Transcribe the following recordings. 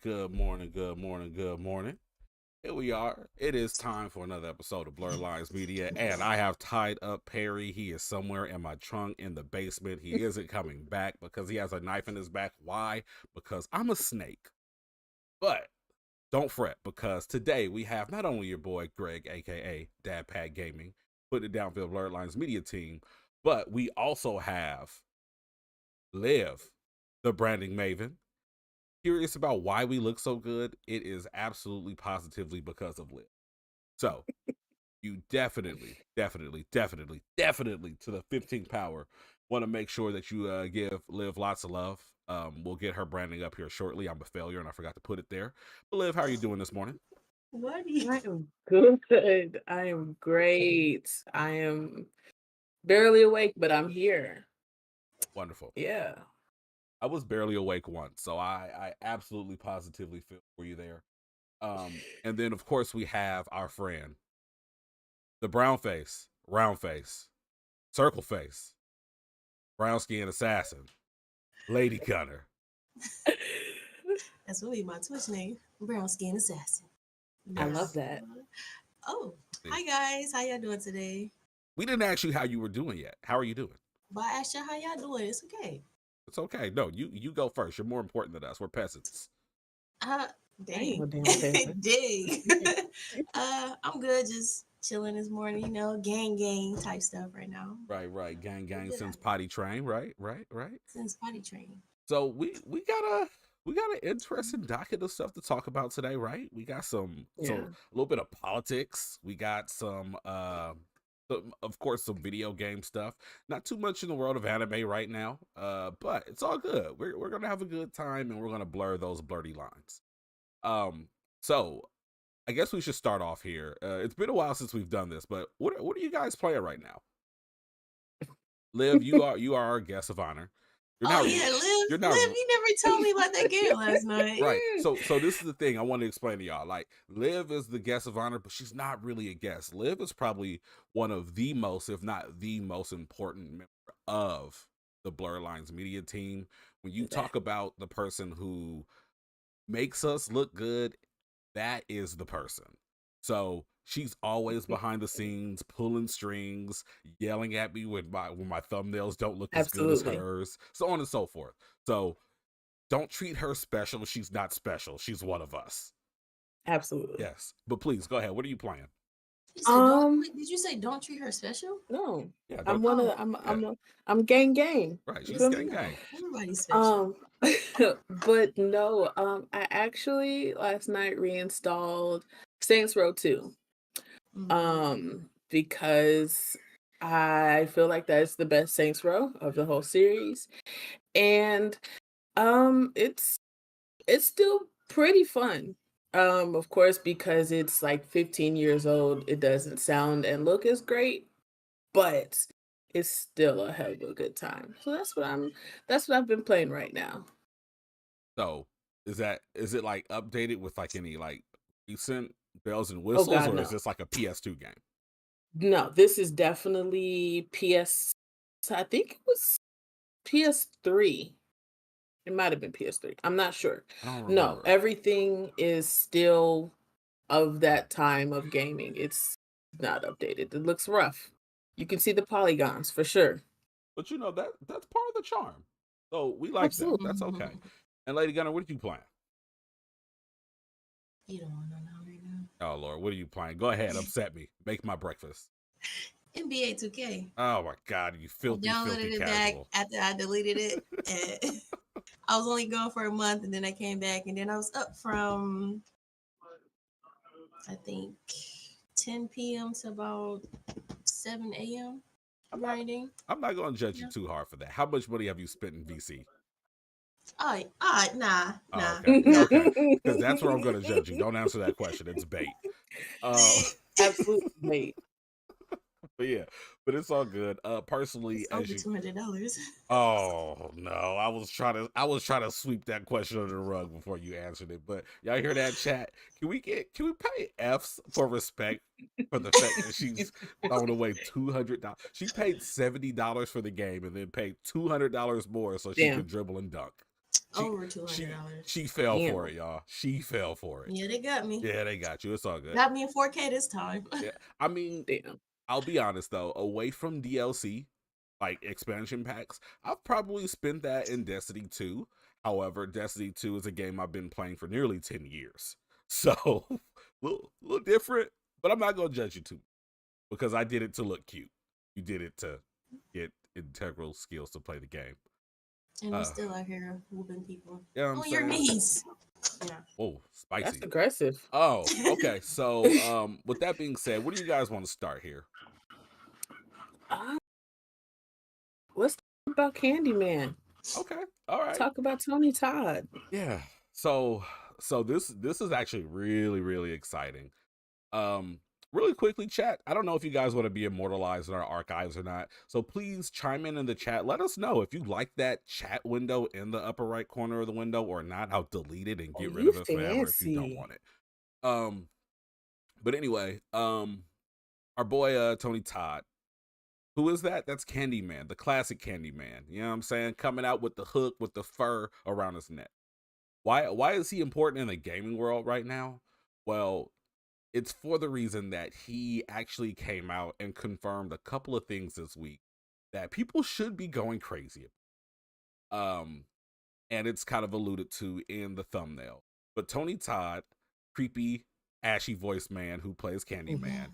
good morning, good morning, good morning. Here we are. It is time for another episode of Blerd Lines Media, and I have tied up Perry. He is somewhere in my trunk in the basement. He isn't coming back because he has a knife in his back. Why? Because I'm a snake. But don't fret, because today we have not only your boy Greg, aka Dad Pad Gaming, putting it down for the Blerd Lines Media team, but we also have Liv, the branding maven. Curious about why we look so good? It is absolutely positively because of Liv. So you definitely to the 15th power want to make sure that you give Liv lots of love. We'll get her branding up here shortly. I'm a failure and I forgot to put it there. But Liv, how are you doing this morning? What do you? I am good. I am great. I am barely awake, but I'm here. Wonderful. Yeah. I was barely awake once, so I absolutely positively feel for you there. And then of course we have our friend, the brown face, round face, circle face, brown skin assassin, Lady Gunner. That's really my Twitch name, Brown Skin Assassin. I Yes. love that. Oh, hi guys. How y'all doing today? We didn't ask you how you were doing yet. How are you doing? But I asked y'all how y'all doing. It's okay. It's okay. No, you go first. You're more important than us. We're peasants. Uh, I ain't no dang. damn peasant. Dang. I'm good. Just chilling this morning. Gang type stuff right now. Right. Gang Good. since potty train. Right. Since potty training. So we got an interesting docket of stuff to talk about today, right? We got so a little bit of politics. We got some of course some video game stuff. Not too much in the world of anime right now. But it's all good. We're gonna have a good time and we're gonna blur those blurty lines. So I guess we should start off here. It's been a while since we've done this, but what are you guys playing right now? Liv, you are our guest of honor. Liv, you're not, you never told me about that game last night. Right. So this is the thing I want to explain to y'all. Like, Liv is the guest of honor, but she's not really a guest. Liv is probably one of the most, if not the most important member of the Blerd Lines Media team. When you talk about the person who makes us look good, that is the person. So she's always behind the scenes, pulling strings, yelling at me when my thumbnails don't look as good as hers, so on and so forth. So don't treat her special. She's not special. She's one of us. Absolutely. Yes. But please go ahead. What are you playing? Did you say don't treat her special? No. Yeah. I'm gang. Right. She's gang. Everybody's special. But no, I actually last night reinstalled Saints Row 2. Because I feel like that's the best Saints Row of the whole series. And it's still pretty fun. Of course, because it's like 15 years old, it doesn't sound and look as great, but it's still a hell of a good time. So that's what I've been playing right now. So is it like updated with like any like recent bells and whistles, or is this like a PS2 game? No, this is definitely I think it was PS3. It might have been PS3. I'm not sure. No, everything is still of that time of gaming. It's not updated. It looks rough. You can see the polygons for sure. But you know that's part of the charm. So we like that. That's okay. And Lady Gunner, what are you playing? You don't want to know right now. Oh Lord, what are you playing? Go ahead, upset me. Make my breakfast. NBA 2K. Oh my God, you filthy, downloaded it casual. back after I deleted it. And I was only gone for a month, and then I came back, and then I was up from I think 10 p.m. to about 7 a.m. grinding. I'm not going to judge you too hard for that. How much money have you spent in VC? Nah. Okay. Because that's where I'm going to judge you. Don't answer that question. It's bait. Absolutely bait. But yeah, but it's all good. Personally, it's over $200. Oh no, I was trying to sweep that question under the rug before you answered it. But y'all hear that, chat? Can we pay F's for respect for the fact that she's thrown away $200? She paid $70 for the game and then paid $200 more so she could dribble and dunk. Over she $200. she fell for Damn. it, y'all. She fell for it. Yeah, they got me. Yeah, they got you. It's all good. Got me in 4K this time. Yeah, I mean, Damn. I'll be honest though. Away from DLC, like expansion packs, I've probably spent that in Destiny 2. However, Destiny 2 is a game I've been playing for nearly 10 years, so little different. But I'm not gonna judge you too because I did it to look cute. You did it to get integral skills to play the game. And I'm still out here whooping people. Yeah, I'm On your saying. knees. Yeah. Oh, spicy. That's aggressive. Oh, okay. So, with that being said, what do you guys want to start here? Let's talk about Candyman. Okay, all right. Talk about Tony Todd. Yeah. So this is actually really exciting. Really quickly, chat. I don't know if you guys want to be immortalized in our archives or not. So please chime in the chat. Let us know if you like that chat window in the upper right corner of the window or not. I'll delete it and get rid of it forever if you don't want it. But anyway, our boy Tony Todd. Who is that? That's Candyman, the classic Candyman. You know what I'm saying? Coming out with the hook with the fur around his neck. Why is he important in the gaming world right now? Well, it's for the reason that he actually came out and confirmed a couple of things this week that people should be going crazy about. And it's kind of alluded to in the thumbnail. But Tony Todd, creepy, ashy voiced man who plays Candyman,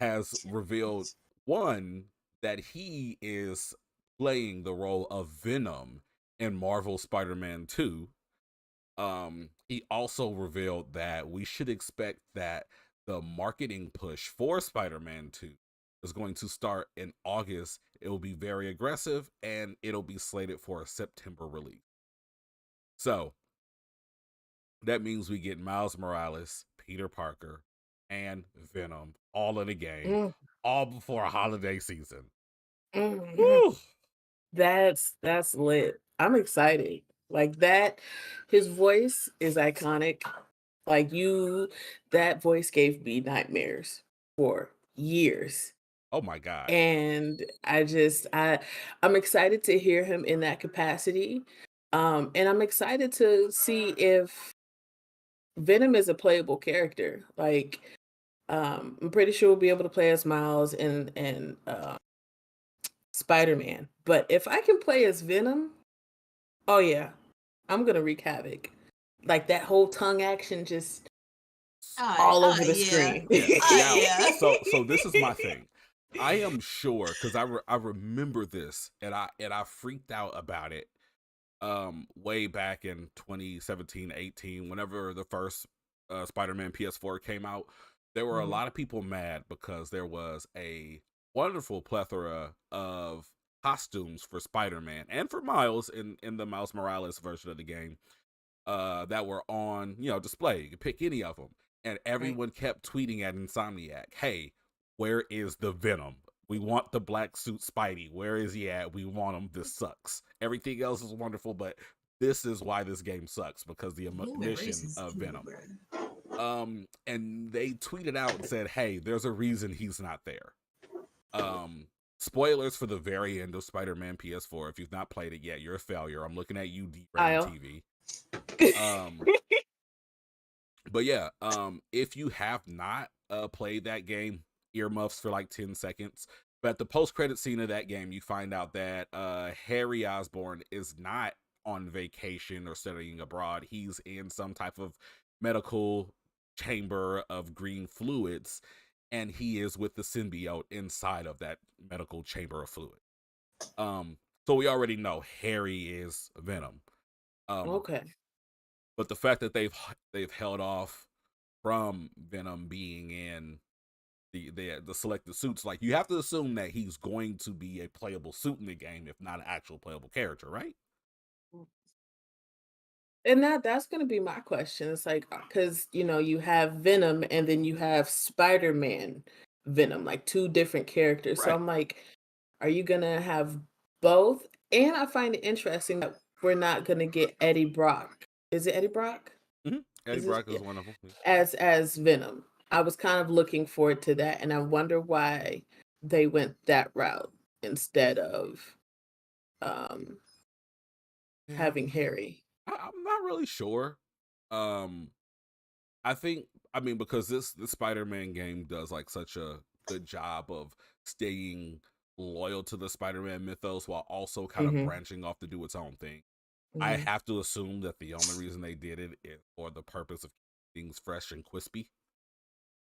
has revealed one that he is playing the role of Venom in Marvel Spider-Man 2. He also revealed that we should expect that the marketing push for Spider-Man 2 is going to start in August. It will be very aggressive and it'll be slated for a September release. So that means we get Miles Morales, Peter Parker, and Venom all in a game, all before a holiday season. Woo! That's lit. I'm excited. Like that, his voice is iconic. Like that voice gave me nightmares for years. Oh my God. And I'm excited to hear him in that capacity. And I'm excited to see if Venom is a playable character. Like, I'm pretty sure we'll be able to play as Miles and Spider-Man. But if I can play as Venom, oh yeah, I'm gonna wreak havoc. Like that whole tongue action just all over the screen. Yeah. So this is my thing. I am sure because I remember this and I freaked out about it way back in 2017-18 whenever the first Spider-Man PS4 came out. There were a lot of people mad because there was a wonderful plethora of costumes for Spider-Man and for Miles in the Miles Morales version of the game that were on display. You could pick any of them, and everyone kept tweeting at Insomniac, "Hey, where is the Venom? We want the black suit Spidey. Where is he at? We want him. This sucks. Everything else is wonderful, but this is why this game sucks because the omission of Venom." And they tweeted out and said, "Hey, there's a reason he's not there." Spoilers for the very end of Spider-Man PS4. If you've not played it yet, you're a failure. I'm looking at you, D-Rated TV. But yeah, if you have not played that game, earmuffs for like 10 seconds. But at the post-credit scene of that game, you find out that Harry Osborn is not on vacation or studying abroad. He's in some type of medical chamber of green fluids, and he is with the symbiote inside of that medical chamber of fluid. So we already know Harry is Venom. Okay. But the fact that they've held off from Venom being in the selected suits, like you have to assume that he's going to be a playable suit in the game, if not an actual playable character, right? And that's gonna be my question. It's like because you have Venom and then you have Spider-Man Venom, like two different characters. So Right. I'm like, are you gonna have both? And I find it interesting that we're not gonna get Eddie Brock. Is it Eddie Brock? Eddie Brock is one of them. As Venom. I was kind of looking forward to that, and I wonder why they went that route instead of having Harry. I'm not really sure. Um, I think, I mean, because this Spider-Man game does like such a good job of staying loyal to the Spider-Man mythos while also kind of Mm-hmm. branching off to do its own thing. I Mm-hmm. have to assume that the only reason they did it is for the purpose of keeping things fresh and crispy,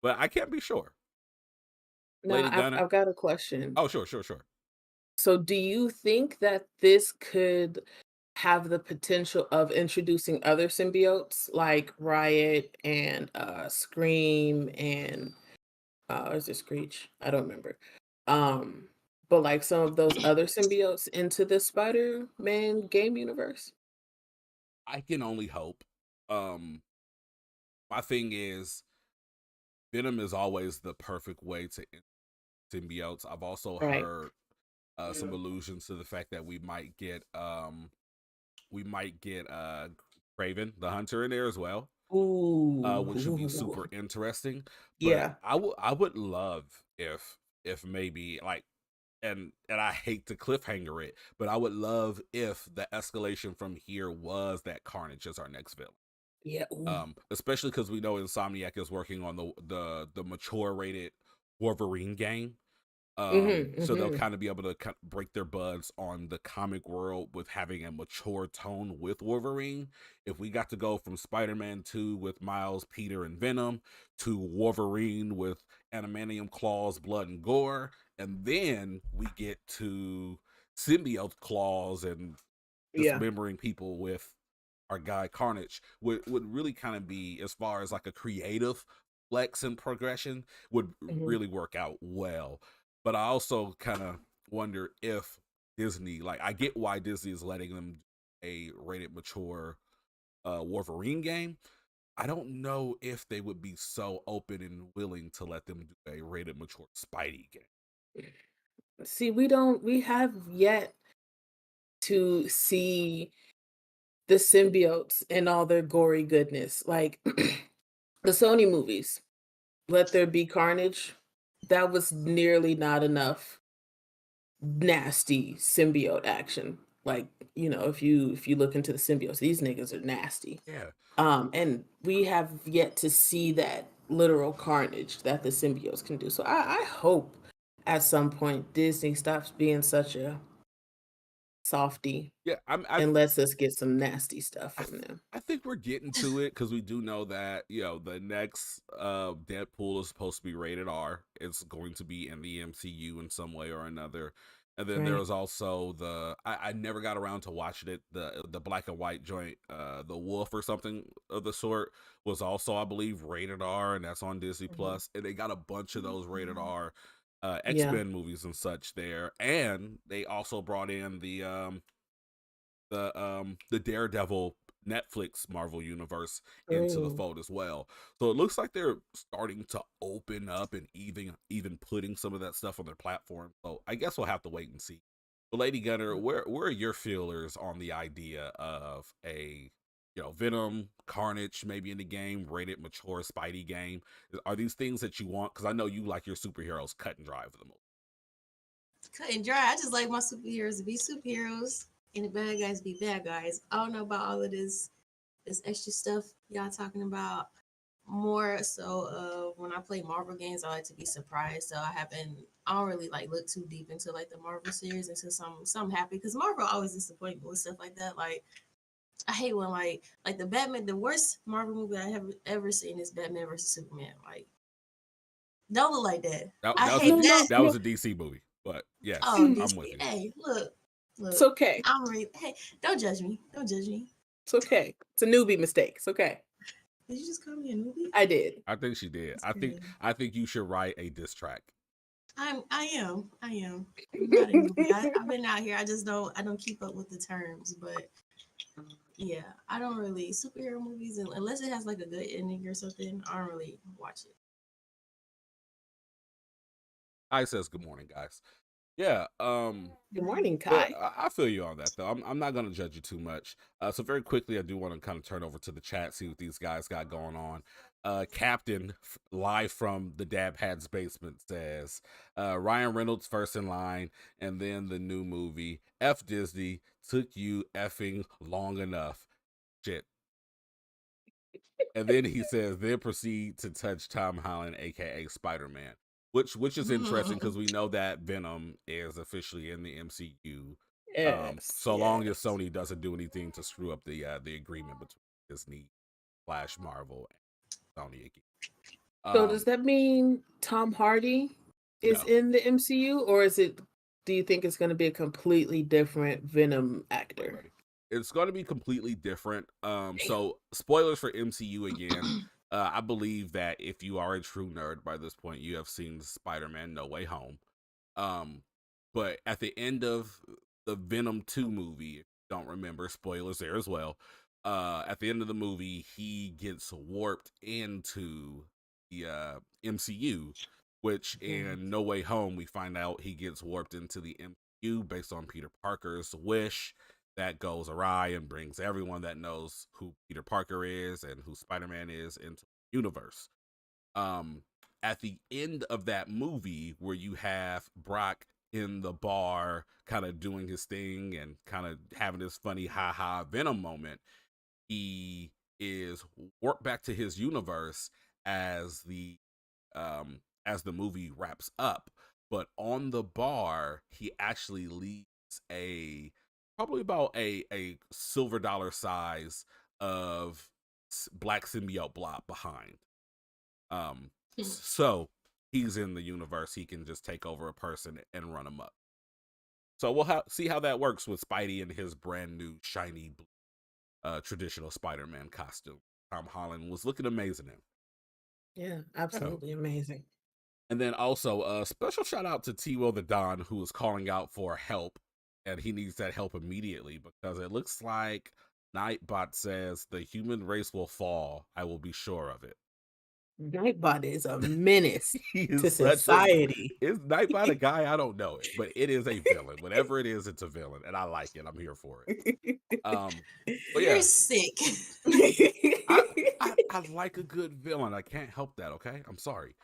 but I can't be sure. Now, Lady Gunner. I've got a question. Oh, sure. So, do you think that this could have the potential of introducing other symbiotes like Riot and Scream and is it Screech? I don't remember. Um, but like some of those other symbiotes into the Spider-Man game universe? I can only hope. Um, my thing is, Venom is always the perfect way to end symbiotes. I've also Right. heard some allusions to the fact that we might get Craven the Hunter in there as well, which would be Ooh. super interesting. But Yeah. I would love if maybe like, and I hate to cliffhanger it, but I would love if the escalation from here was that Carnage is our next villain. Yeah. Ooh. Especially because we know Insomniac is working on the mature rated Wolverine game. Mm-hmm. So they'll Mm-hmm. kind of be able to break their buds on the comic world with having a mature tone with Wolverine. If we got to go from Spider-Man 2 with Miles, Peter, and Venom to Wolverine with adamantium claws, blood, and gore, and then we get to symbiote claws and Yeah. dismembering people with our guy Carnage, would really kind of be, as far as like a creative flex and progression, would Mm-hmm. really work out well. But I also kind of wonder if Disney, like, I get why Disney is letting them do a rated mature Wolverine game. I don't know if they would be so open and willing to let them do a rated mature Spidey game. See, we have yet to see the symbiotes and all their gory goodness. Like the Sony movies, Let There Be Carnage, that was nearly not enough nasty symbiote action. Like, if you look into the symbiotes, these niggas are nasty. Yeah, And we have yet to see that literal carnage that the symbiotes can do. So I hope at some point Disney stops being such a softy yeah. and lets us get some nasty stuff I, from them. I think we're getting to it because we do know that, the next Deadpool is supposed to be rated R. It's going to be in the MCU in some way or another. And then there Right. was also I never got around to watching it, the black and white joint, the Wolf or something of the sort, was also, I believe, rated R, and that's on Disney Mhm. Plus. And they got a bunch of those rated R Yeah. X-Men movies and such there. And they also brought in the Daredevil Netflix Marvel universe into the True. fold as well. So it looks like they're starting to open up and even putting some of that stuff on their platform. So I guess we'll have to wait and see. But Lady Gunner, where are your feelers on the idea of a Venom, Carnage maybe in the game, rated mature Spidey game? Are these things that you want? Because I know you like your superheroes cut and dry for the most. Cut and dry. I just like my superheroes to be superheroes and the bad guys be bad guys. I don't know about all of this extra stuff y'all talking about. More so when I play Marvel games, I like to be surprised. So I don't really like look too deep into like the Marvel series until some happy, because Marvel always disappoint me with stuff like that. Like I hate when like the Batman, the worst Marvel movie I have ever seen is Batman versus Superman. Like don't look like that. That I that was a hate No, no, that. that was no. a DC movie, but yes, Oh, Mm, I'm with DC. you. Hey, it's look. okay. I'm really. Hey, don't judge me. Don't judge me. It's okay. It's a newbie mistake. It's okay. Did you just call me a newbie? I did. I think she did. That's I think crazy. I think you should write a diss track. I am. I'm not a newbie. I've been out here. I don't keep up with the terms, but yeah, I don't really superhero movies unless it has like a good ending or something. I don't really watch it. I says good morning, guys. Yeah, Good morning, but Kai. I feel you on that though. I'm not gonna judge you too much. So very quickly, I do want to kind of turn over to the chat, see what these guys got going on. Captain live from the Dab Hat's basement says, Ryan Reynolds first in line, and then the new movie. F Disney took you effing long enough. shit. And then he says, then proceed to touch Tom Holland, aka Spider-Man, which is interesting because we know that Venom is officially in the MCU. So long as Sony doesn't do anything to screw up the agreement between Disney / Marvel and Sony again. So does that mean Tom Hardy is in the MCU, or do you think it's going to be a completely different Venom actor? It's going to be completely different. So spoilers for MCU again. I believe that if you are a true nerd by this point, you have seen Spider-Man No Way Home. But at the end of the Venom 2 movie, if you don't remember, spoilers there as well. At the end of the movie, he gets warped into the MCU, which in No Way Home, we find out he gets warped into the MCU based on Peter Parker's wish. That goes awry and brings everyone that knows who Peter Parker is and who Spider-Man is into the universe. At the end of that movie, where you have Brock in the bar kind of doing his thing and kind of having this funny ha-ha Venom moment, he is warped back to his universe as the movie wraps up. But on the bar, he actually leaves probably about a silver dollar size of black symbiote blob behind. So he's in the universe. He can just take over a person and run them up. So we'll see how that works with Spidey in his brand new shiny traditional Spider-Man costume. Tom Holland was looking amazing in. Yeah, absolutely amazing. And then also a special shout out to T-Will the Don, who is calling out for help. And he needs that help immediately because it looks like Nightbot says the human race will fall. I will be sure of it. Nightbot is a menace to society. Is Nightbot a guy? I don't know it, but it is a villain. Whatever it is, it's a villain, and I like it. I'm here for it. But yeah, you're sick. I like a good villain. I can't help that. Okay, I'm sorry.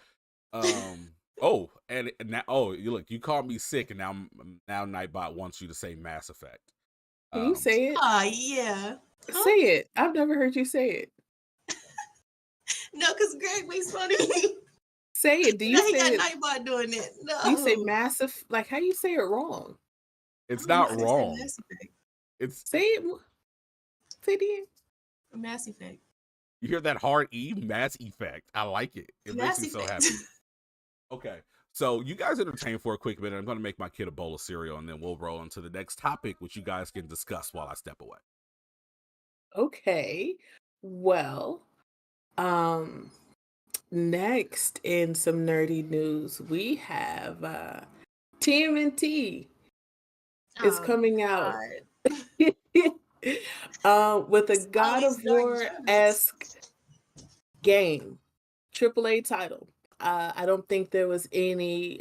Oh, and now, you called me sick, and now Nightbot wants you to say Mass Effect. Can you say it? Yeah. Say it. I've never heard you say it. No, because Greg makes fun of me. Say it. Do you say he got Nightbot doing it? No. You say massive. Like, how you say it wrong? It's not wrong. It's say it. Say it again. Mass Effect. You hear that hard E? Mass Effect. I like it. It makes me so happy. Okay. So you guys entertain for a quick minute. I'm going to make my kid a bowl of cereal, and then we'll roll into the next topic, which you guys can discuss while I step away. Okay. Well, next in some nerdy news, we have TMNT is coming out with a God of War-esque game, AAA title. I don't think there was any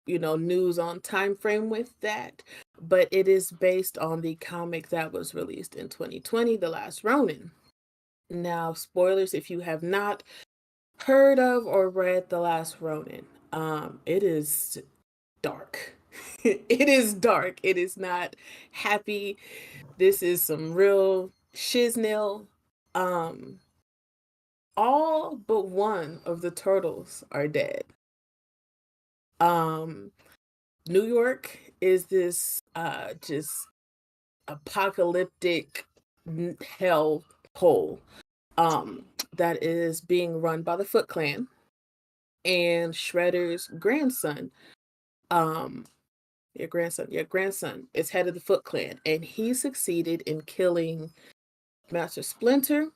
news on time frame with that, but it is based on the comic that was released in 2020, The Last Ronin. Now, spoilers if you have not heard of or read The Last Ronin. It is dark. It is dark. It is not happy. This is some real shiznil. All but one of the turtles are dead. New York is this just apocalyptic hell hole that is being run by the Foot Clan, and Shredder's grandson is head of the Foot Clan, and he succeeded in killing Master Splinter,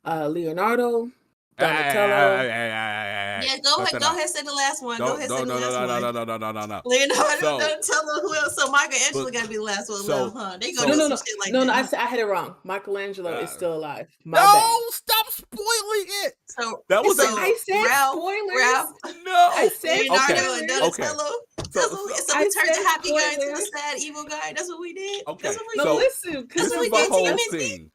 Leonardo, Donatello. Yeah, go ahead, say the last one. Go ahead, say the last one. No. Leonardo, Donatello, who else? So Michelangelo got to be the last one left, huh? They gonna do some shit like that. I had it wrong. Michelangelo is still alive. My no, bad. Stop spoiling it. So that was I said spoilers. No, I said Leonardo and Donatello. So we turned the happy guy into the sad evil guy. That's what we did. Okay, that's what we did. Listen, this is the whole thing.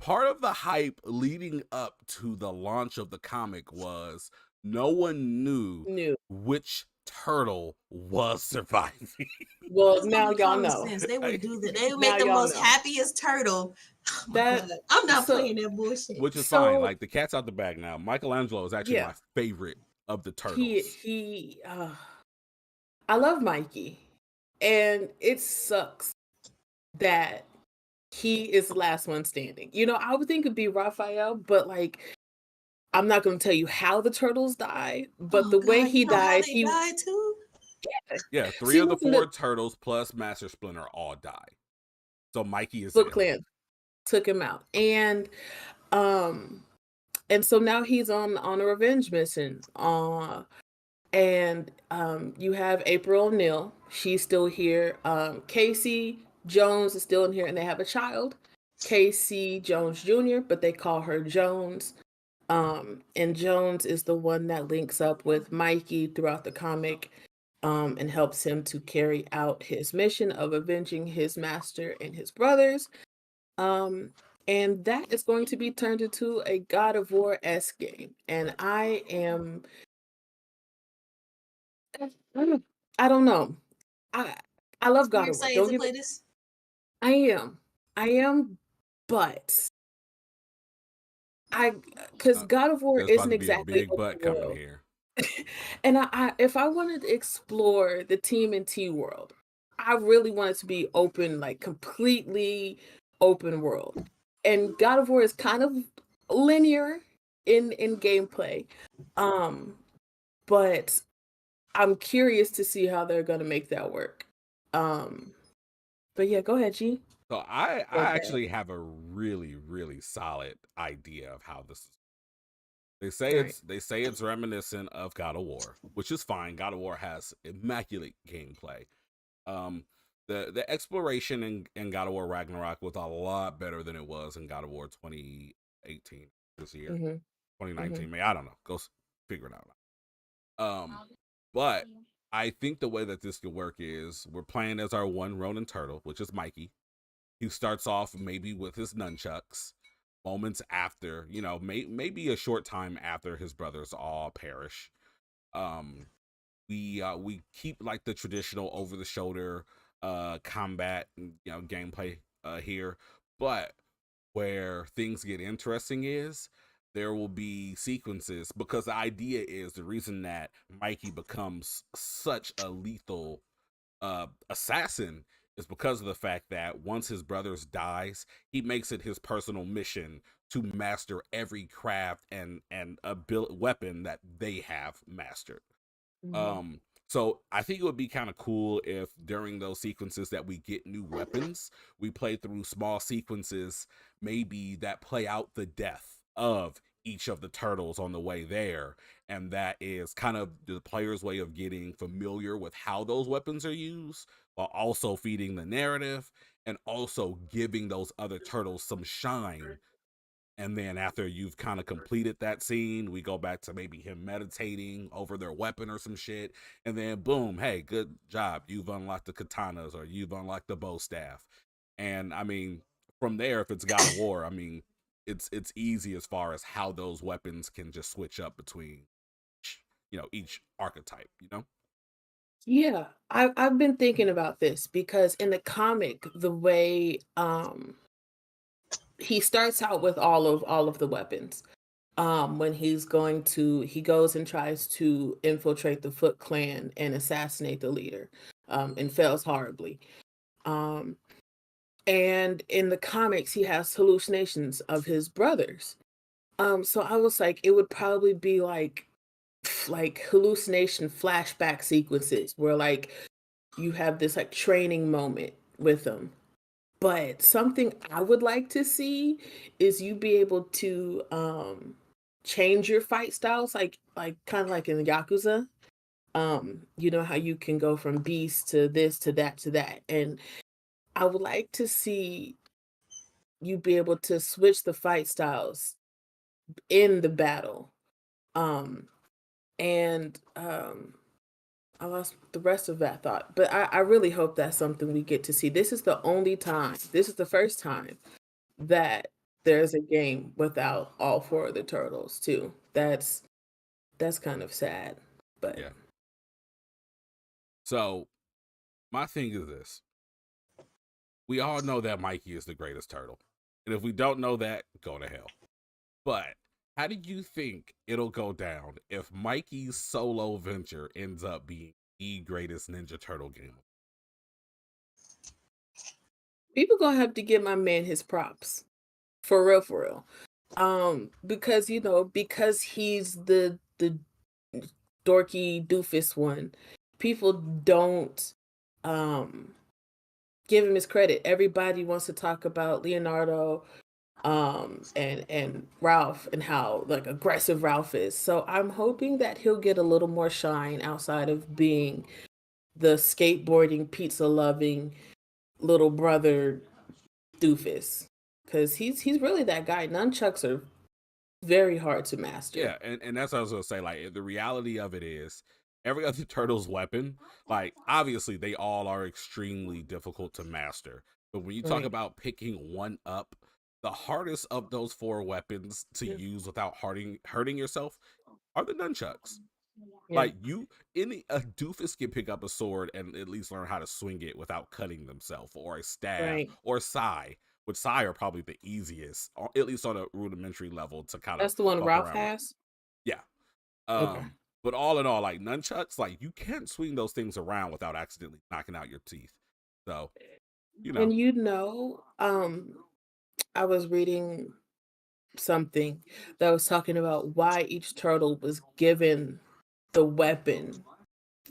Part of the hype leading up to the launch of the comic was no one knew which turtle was surviving. Well, That's now gonna be y'all common know. sense. They would do that. They would Now make the y'all most know. happiest turtle. Oh my That god. I'm not so playing that bullshit. Which is fine. so Like, the cat's out the bag now. Michelangelo is actually yeah, my favorite of the he turtles. he I love Mikey. And it sucks that he is the last one standing. You know, I would think it'd be Raphael, but like I'm not going to tell you how the turtles die, but Oh the way god, you he know how died, they he died too? Yeah, 3 see of the look in 4 the turtles plus Master Splinter all die. So Mikey is Foot it. Clan took him out. Um and so now he's on a revenge mission. And you have April O'Neil, she's still here. Casey Jones is still in here, and they have a child, Casey Jones Jr., but they call her Jones. And Jones is the one that links up with Mikey throughout the comic, and helps him to carry out his mission of avenging his master and his brothers. Um, and that is going to be turned into a God of War-esque game. And I don't know. I I love You're God of War. excited Don't to get me. play this? I am. I am, but I because Uh, God of War there's about isn't to be a exactly big open butt coming world. here. And I if I wanted to explore the TMNT world, I really want it to be open, like completely open world. And God of War is kind of linear in gameplay. Um, but I'm curious to see how they're gonna make that work. Um, but yeah, go ahead, G. So I Love that. actually have a really, really solid idea of how this is. Right. They say it's reminiscent of God of War, which is fine. God of War has immaculate gameplay. Um, the exploration in God of War Ragnarok was a lot better than it was in God of War 2018 this year, Mm-hmm. 2019. Mm-hmm. Maybe I don't know. Figure it out. But I think the way that this could work is we're playing as our one Ronin turtle, which is Mikey. He starts off maybe with his nunchucks. Moments after, maybe a short time after his brothers all perish. Um, we keep like the traditional over the shoulder combat, gameplay here, but where things get interesting is there will be sequences, because the idea is the reason that Mikey becomes such a lethal assassin is because of the fact that once his brothers dies, he makes it his personal mission to master every craft and weapon that they have mastered. Mm-hmm. So I think it would be kind of cool if during those sequences that we get new weapons, we play through small sequences, maybe that play out the death of each of the turtles on the way there. And that is kind of the player's way of getting familiar with how those weapons are used, while also feeding the narrative and also giving those other turtles some shine. And then after you've kind of completed that scene, we go back to maybe him meditating over their weapon or some shit. And then boom, hey, good job. You've unlocked the katanas or you've unlocked the bow staff. And I mean, from there, if it's God of War, I mean, it's easy as far as how those weapons can just switch up between each archetype. Yeah, I've been thinking about this because in the comic, the way he starts out with all of the weapons. When he goes and tries to infiltrate the Foot Clan and assassinate the leader, and fails horribly. Um, and in the comics, he has hallucinations of his brothers. So I was like, it would probably be like hallucination flashback sequences where like you have this like training moment with them. But something I would like to see is you be able to change your fight styles, like kind of like in Yakuza. You know how you can go from beast to this to that to that. And I would like to see you be able to switch the fight styles in the battle. Um and I lost the rest of that thought, but I really hope that's something we get to see. This is the first time that there's a game without all four of the turtles too. That's kind of sad, but Yeah. So my thing is this. We all know that Mikey is the greatest turtle. And if we don't know that, go to hell. But how do you think it'll go down if Mikey's solo venture ends up being the greatest Ninja Turtle game? People gonna have to give my man his props. For real, for real. Because because he's the dorky doofus one, people don't give him his credit. Everybody wants to talk about Leonardo and Ralph and how like aggressive Ralph is. So I'm hoping that he'll get a little more shine outside of being the skateboarding, pizza loving little brother doofus. Cause he's really that guy. Nunchucks are very hard to master. Yeah, and that's what I was gonna say. Like the reality of it is every other turtle's weapon, like obviously they all are extremely difficult to master. But when you talk Right. about picking one up, the hardest of those 4 weapons to use without hurting yourself are the nunchucks. Yeah. Like a doofus can pick up a sword and at least learn how to swing it without cutting themselves, or a staff, Right. or sai. Which sai are probably the easiest, at least on a rudimentary level, to kind of That's the one fuck Ralph around with. has. Yeah. Okay. But all in all, like nunchucks, like you can't swing those things around without accidentally knocking out your teeth. So, And I was reading something that was talking about why each turtle was given the weapon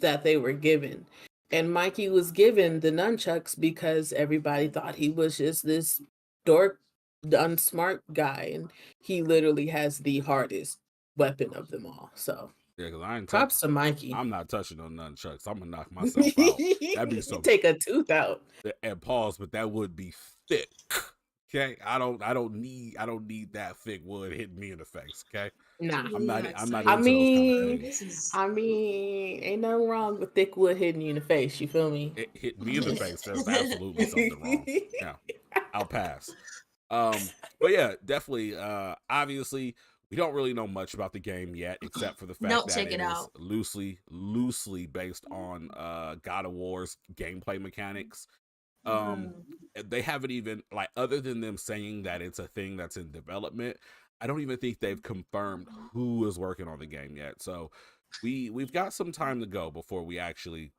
that they were given. And Mikey was given the nunchucks because everybody thought he was just this dork, unsmart guy. And he literally has the hardest weapon of them all. So yeah, because I ain't props to Mikey. I'm not touching on nunchucks. I'm gonna knock myself out. That'd be some Take a tooth out. and pause, but that would be thick. Okay, I don't need that thick wood hitting me in the face. Okay, Nah. I'm not I into those kind of things. Ain't nothing wrong with thick wood hitting you in the face. You feel me? It hit me in the face. There's absolutely something wrong. Yeah, I'll pass. But yeah, definitely. Obviously, we don't really know much about the game yet, except for the fact that check it it is out. loosely based on God of War's gameplay mechanics. They haven't even, like, other than them saying that it's a thing that's in development, I don't even think they've confirmed who is working on the game yet. So we've got some time to go before we actually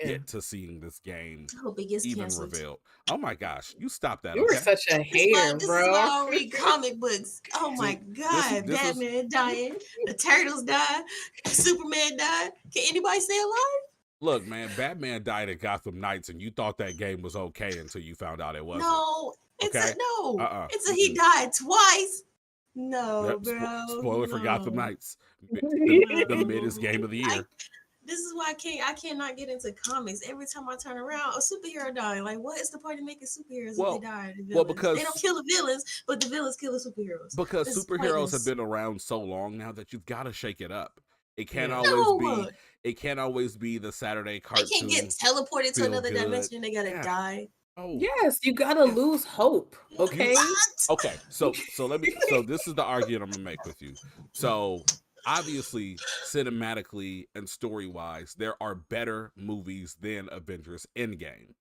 get to seeing this game I hope it gets even canceled. revealed. Oh my gosh, you stop that, You were okay? such a hater, This is bro. why I don't read comic books. Oh my God. this was- Batman dying. The Turtles died. Superman died. Can anybody stay alive? Look, man, Batman died at Gotham Knights, and you thought that game was okay until you found out it wasn't. No. Okay? It's he died twice. No, Yep, bro. spoiler for Gotham no. Knights. The middest game of the year. This is why I cannot get into comics. Every time I turn around, a superhero dying. Like, what is the point of making superheroes if they die? Because they don't kill the villains, but the villains kill the superheroes. Because This is superheroes pointless. have been around so long now that you've got to shake it up. It can't always be the Saturday cartoon. They can't get teleported to another dimension. They gotta die. Oh. Yes, you gotta lose hope. Okay. Okay. So this is the argument I'm gonna make with you. So obviously, cinematically and story wise, there are better movies than Avengers Endgame.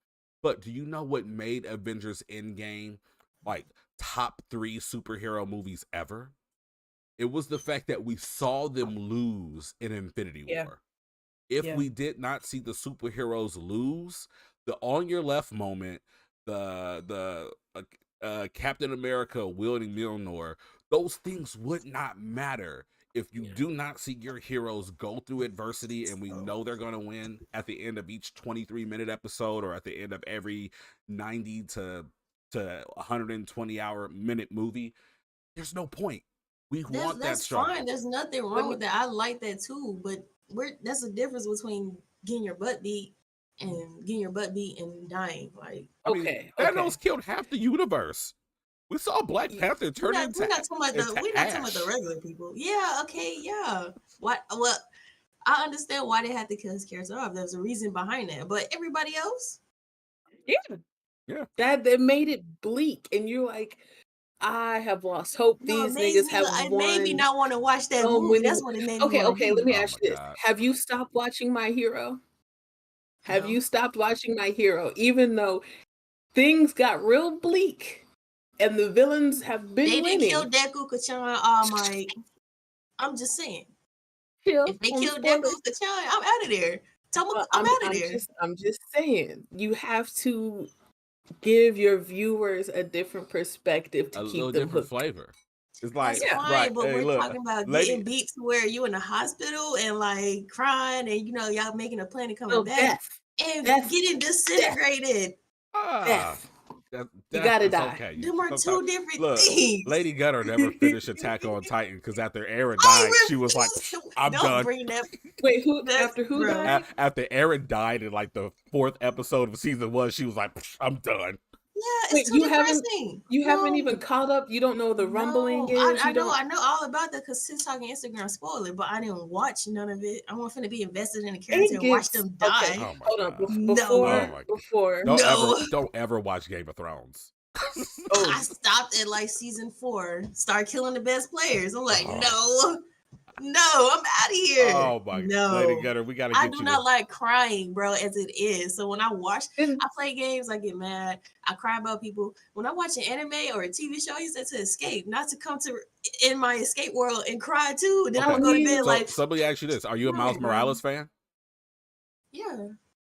But do you know what made Avengers Endgame like top 3 superhero movies ever? It was the fact that we saw them lose in Infinity War. If we did not see the superheroes lose, the on your left moment, the Captain America wielding Mjolnir, those things would not matter if you do not see your heroes go through adversity, and we know they're going to win at the end of each 23-minute episode, or at the end of every 90 to 120 minute movie. There's no point. We want that struggle. That's fine. There's nothing wrong with that. I like that too. But that's the difference between getting your butt beat and dying. Like, I mean, Thanos killed half the universe. We saw Black Panther turn into we're not talking about the regular people. Yeah, okay, yeah. What? Well, I understand why they had to kill his character off. There's a reason behind that. But everybody else, yeah, that made it bleak, and you're like, I have lost hope. These niggas have won. It made me not want to watch that movie. That's what it made me. Okay. Let me ask you this: God. have you stopped watching My Hero? Have No. you stopped watching My Hero? Even though things got real bleak and the villains have been They didn't kill winning. Deku-chan, All Might. I'm just saying. Chill If they on the kill spoilers. Deku-chan, I'm out of there. I'm out of there. I'm just saying, you have to give your viewers a different perspective to A keep little them different hooked. flavor. It's That's like, Yeah. fine, but hey, we're look, talking about lady, getting beat to where you in the hospital and like crying and y'all making a plan of coming So back death, and death, getting disintegrated. ah, death. that, You gotta it's die. okay. Them are Sometimes, two different look, things. Lady Gutter never finished Attack on Titan because after Eren I died, she was like, refuse to. I'm Don't done. bring that. Wait, who That's after who bro. died? After Eren died in like the 4th episode of season 1, she was like, I'm done. Yeah, Wait, it's too depressing. you haven't No. even caught up. You don't know what the rumbling No, is. I You don't. I know all about that because since talking Instagram spoiled it, but I didn't watch none of it. I'm not finna be invested in the character It and watch gets them okay. die. Oh my Hold on. god. No. Oh my god. Before. Don't ever watch Game of Thrones. Oh, I stopped at like season 4. Start killing the best players. I'm like, no, I'm out of here. Oh my No. Lady Gutter, we gotta I get do you not to like crying, bro, as it is. So when I watch, then I play games, I get mad. I cry about people. When I watch an anime or a TV show, I use that to escape, not to come to in my escape world and cry too. Then I'm Okay. gonna go to bed So like, somebody ask you this. Are you a Right, Miles bro. Morales fan? yeah.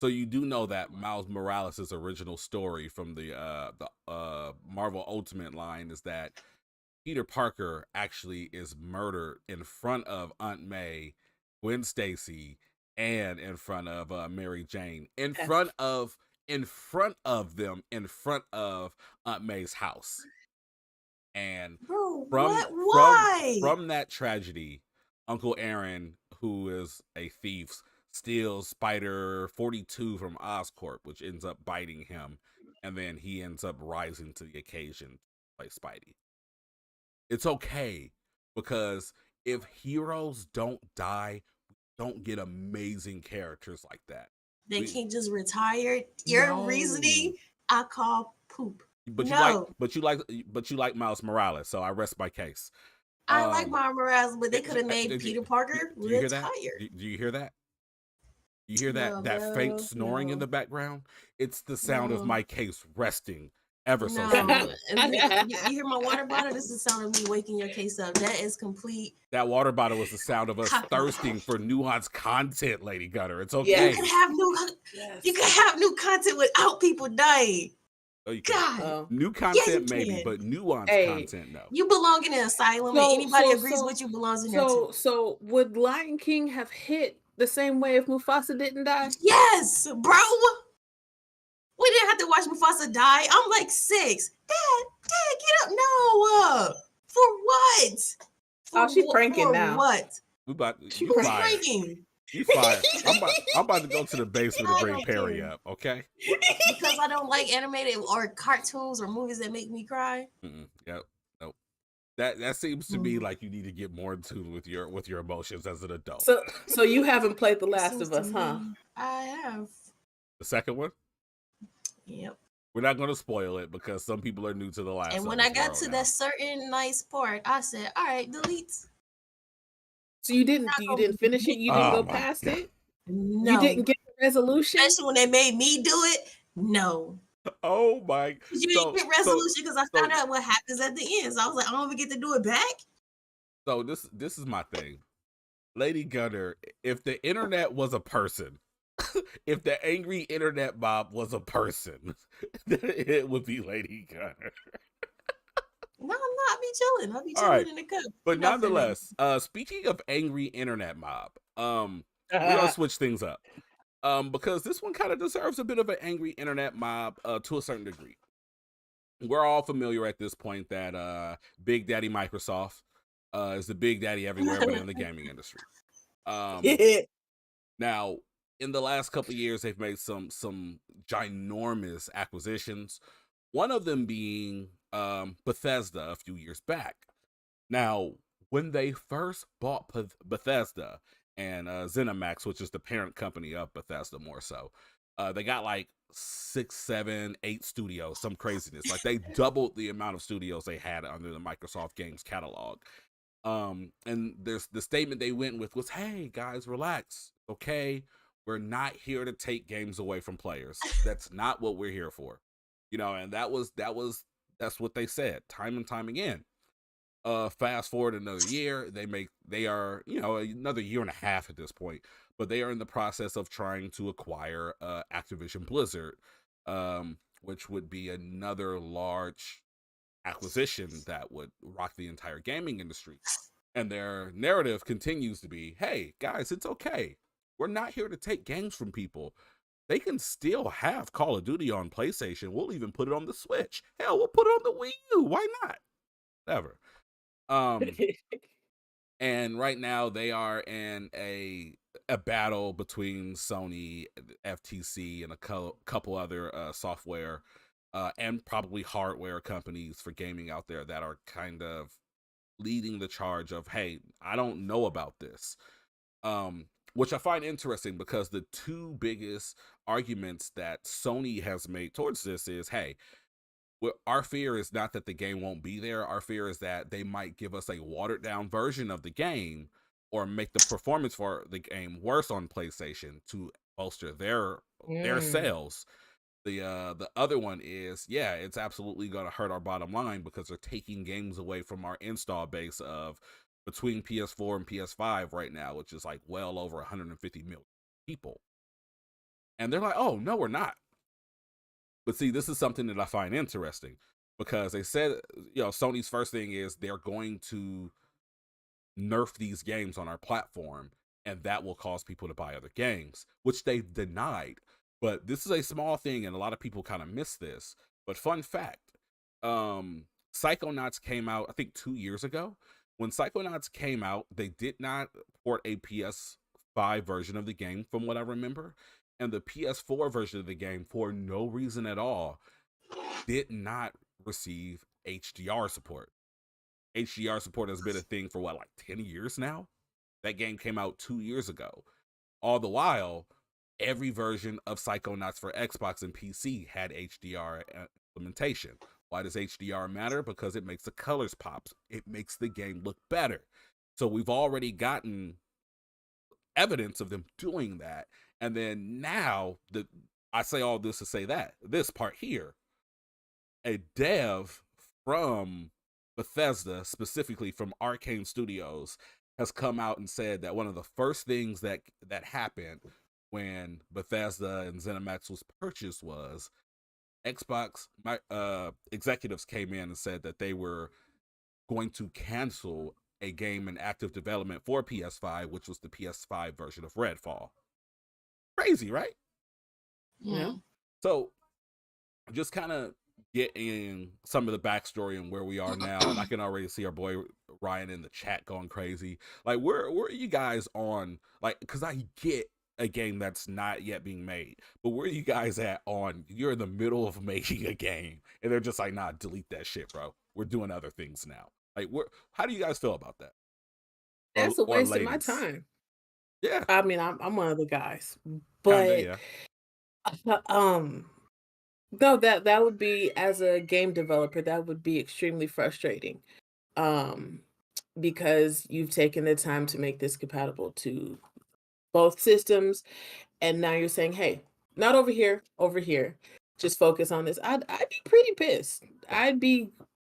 So you do know that Miles Morales' original story from the Marvel Ultimate line is that Peter Parker actually is murdered in front of Aunt May, Gwen Stacy, and in front of Mary Jane, in front of them, in front of Aunt May's house. And Bro, from what? Why? from that tragedy, Uncle Aaron, who is a thief, steals Spider 42 from Oscorp, which ends up biting him, and then he ends up rising to the occasion to play Spidey. It's okay, because if heroes don't die, we don't get amazing characters like that. They can't just retire. Your reasoning, I call poop. But No. you like Miles Morales, so I rest my case. I like Miles Morales, but they could have made Peter Parker Do you hear retire. that? Do you hear that? You hear that No, that bro, faint snoring in no. the background? It's the sound of No. my case resting ever so No, slowly. you hear my water bottle? This is the sound of me waking your case up. That is complete. That water bottle was the sound of us Copy. thirsting for nuanced content, Lady Gutter. It's okay. Yes. You can have new content without people dying. Oh, you can. God, New content you maybe, can. but nuanced Hey. content no. you belong in an asylum, and anybody agrees with you belongs in there too. So would Lion King have hit the same way if Mufasa didn't die? Yes, bro. We didn't have to watch Mufasa die. I'm like 6. Dad, get up. No. For what? Oh, she's pranking for now. What? We about She you was fired. Pranking. You fired. I'm about to go to the basement and I bring don't Perry care. up, okay? Because I don't like animated or cartoons or movies that make me cry. Yep. Nope. That seems to me like you need to get more in tune with your emotions as an adult. So you haven't played The Last Seems of Us, to huh? me, I have. The second one? Yep. We're not going to spoil it because some people are new to The Last And of when Us I got world to now. that certain nice part, I said, "All right, delete." So you didn't finish it? You didn't go past it? No. You didn't get the resolution? Especially when they made me do it. No. Oh my! You didn't get resolution because I found out what happens at the end. So I was like, I don't even get to do it back. So this is my thing, Lady Gunner. If the internet was a person, if the angry internet mob was a person, then it would be Lady Gunner. No, I'm not. I'll be chilling. I'll be chilling Right. in the cup. But nonetheless, speaking of angry internet mob, we're gonna switch things up. Because this one kind of deserves a bit of an angry internet mob to a certain degree. We're all familiar at this point that Big Daddy Microsoft is the big daddy everywhere but in the gaming industry. Now, in the last couple of years, they've made some ginormous acquisitions. One of them being Bethesda a few years back. Now, when they first bought Bethesda and ZeniMax, which is the parent company of Bethesda more so, they got like 6, 7, 8 studios, some craziness. Like they doubled the amount of studios they had under the Microsoft Games catalog. And there's the statement they went with was, "Hey guys, relax, okay? We're not here to take games away from players. That's not what we're here for. And that's what they said time and time again. Fast forward another year, they are, another year and a half at this point, but they are in the process of trying to acquire Activision Blizzard, which would be another large acquisition that would rock the entire gaming industry. And their narrative continues to be, hey, guys, it's okay. We're not here to take games from people. They can still have Call of Duty on PlayStation. We'll even put it on the Switch. Hell, we'll put it on the Wii U. Why not? Whatever. And right now they are in a battle between Sony, FTC, and a couple other software and probably hardware companies for gaming out there that are kind of leading the charge of, hey, I don't know about this. Which I find interesting because the two biggest arguments that Sony has made towards this is, hey, our fear is not that the game won't be there. Our fear is that they might give us a watered down version of the game or make the performance for the game worse on PlayStation to bolster their sales. The other one is, yeah, it's absolutely going to hurt our bottom line because they're taking games away from our install base of between PS4 and PS5 right now, which is like well over 150 million people. And they're like, oh, no, we're not. But see, this is something that I find interesting because they said, Sony's first thing is they're going to nerf these games on our platform, and that will cause people to buy other games, which they've denied. But this is a small thing, and a lot of people kind of miss this. But fun fact, Psychonauts came out, I think, 2 years ago. When Psychonauts came out, they did not port a PS5 version of the game, from what I remember. And the PS4 version of the game, for no reason at all, did not receive HDR support. HDR support has been a thing for, 10 years now? That game came out 2 years ago. All the while, every version of Psychonauts for Xbox and PC had HDR implementation. Why does HDR matter? Because it makes the colors pop. It makes the game look better. So we've already gotten evidence of them doing that. And then now, I say all this to say that, this part here, a dev from Bethesda, specifically from Arcane Studios, has come out and said that one of the first things that happened when Bethesda and ZeniMax was purchased was Xbox executives came in and said that they were going to cancel a game in active development for PS5, which was the PS5 version of Redfall. Crazy, right? Yeah. So just kind of get in some of the backstory and where we are now, and I can already see our boy Ryan in the chat going crazy. Like, where are you guys on? Like, because I get a game that's not yet being made, but where are you guys at on? You're in the middle of making a game, and they're just like, nah, delete that shit, bro. We're doing other things now. Like, how do you guys feel about that? That's a waste of my time. Yeah, I mean, I'm one of the guys, but but no, that would be, as a game developer, that would be extremely frustrating, because you've taken the time to make this compatible to both systems, and now you're saying, hey, not over here, over here, just focus on this. I'd be pretty pissed. I'd be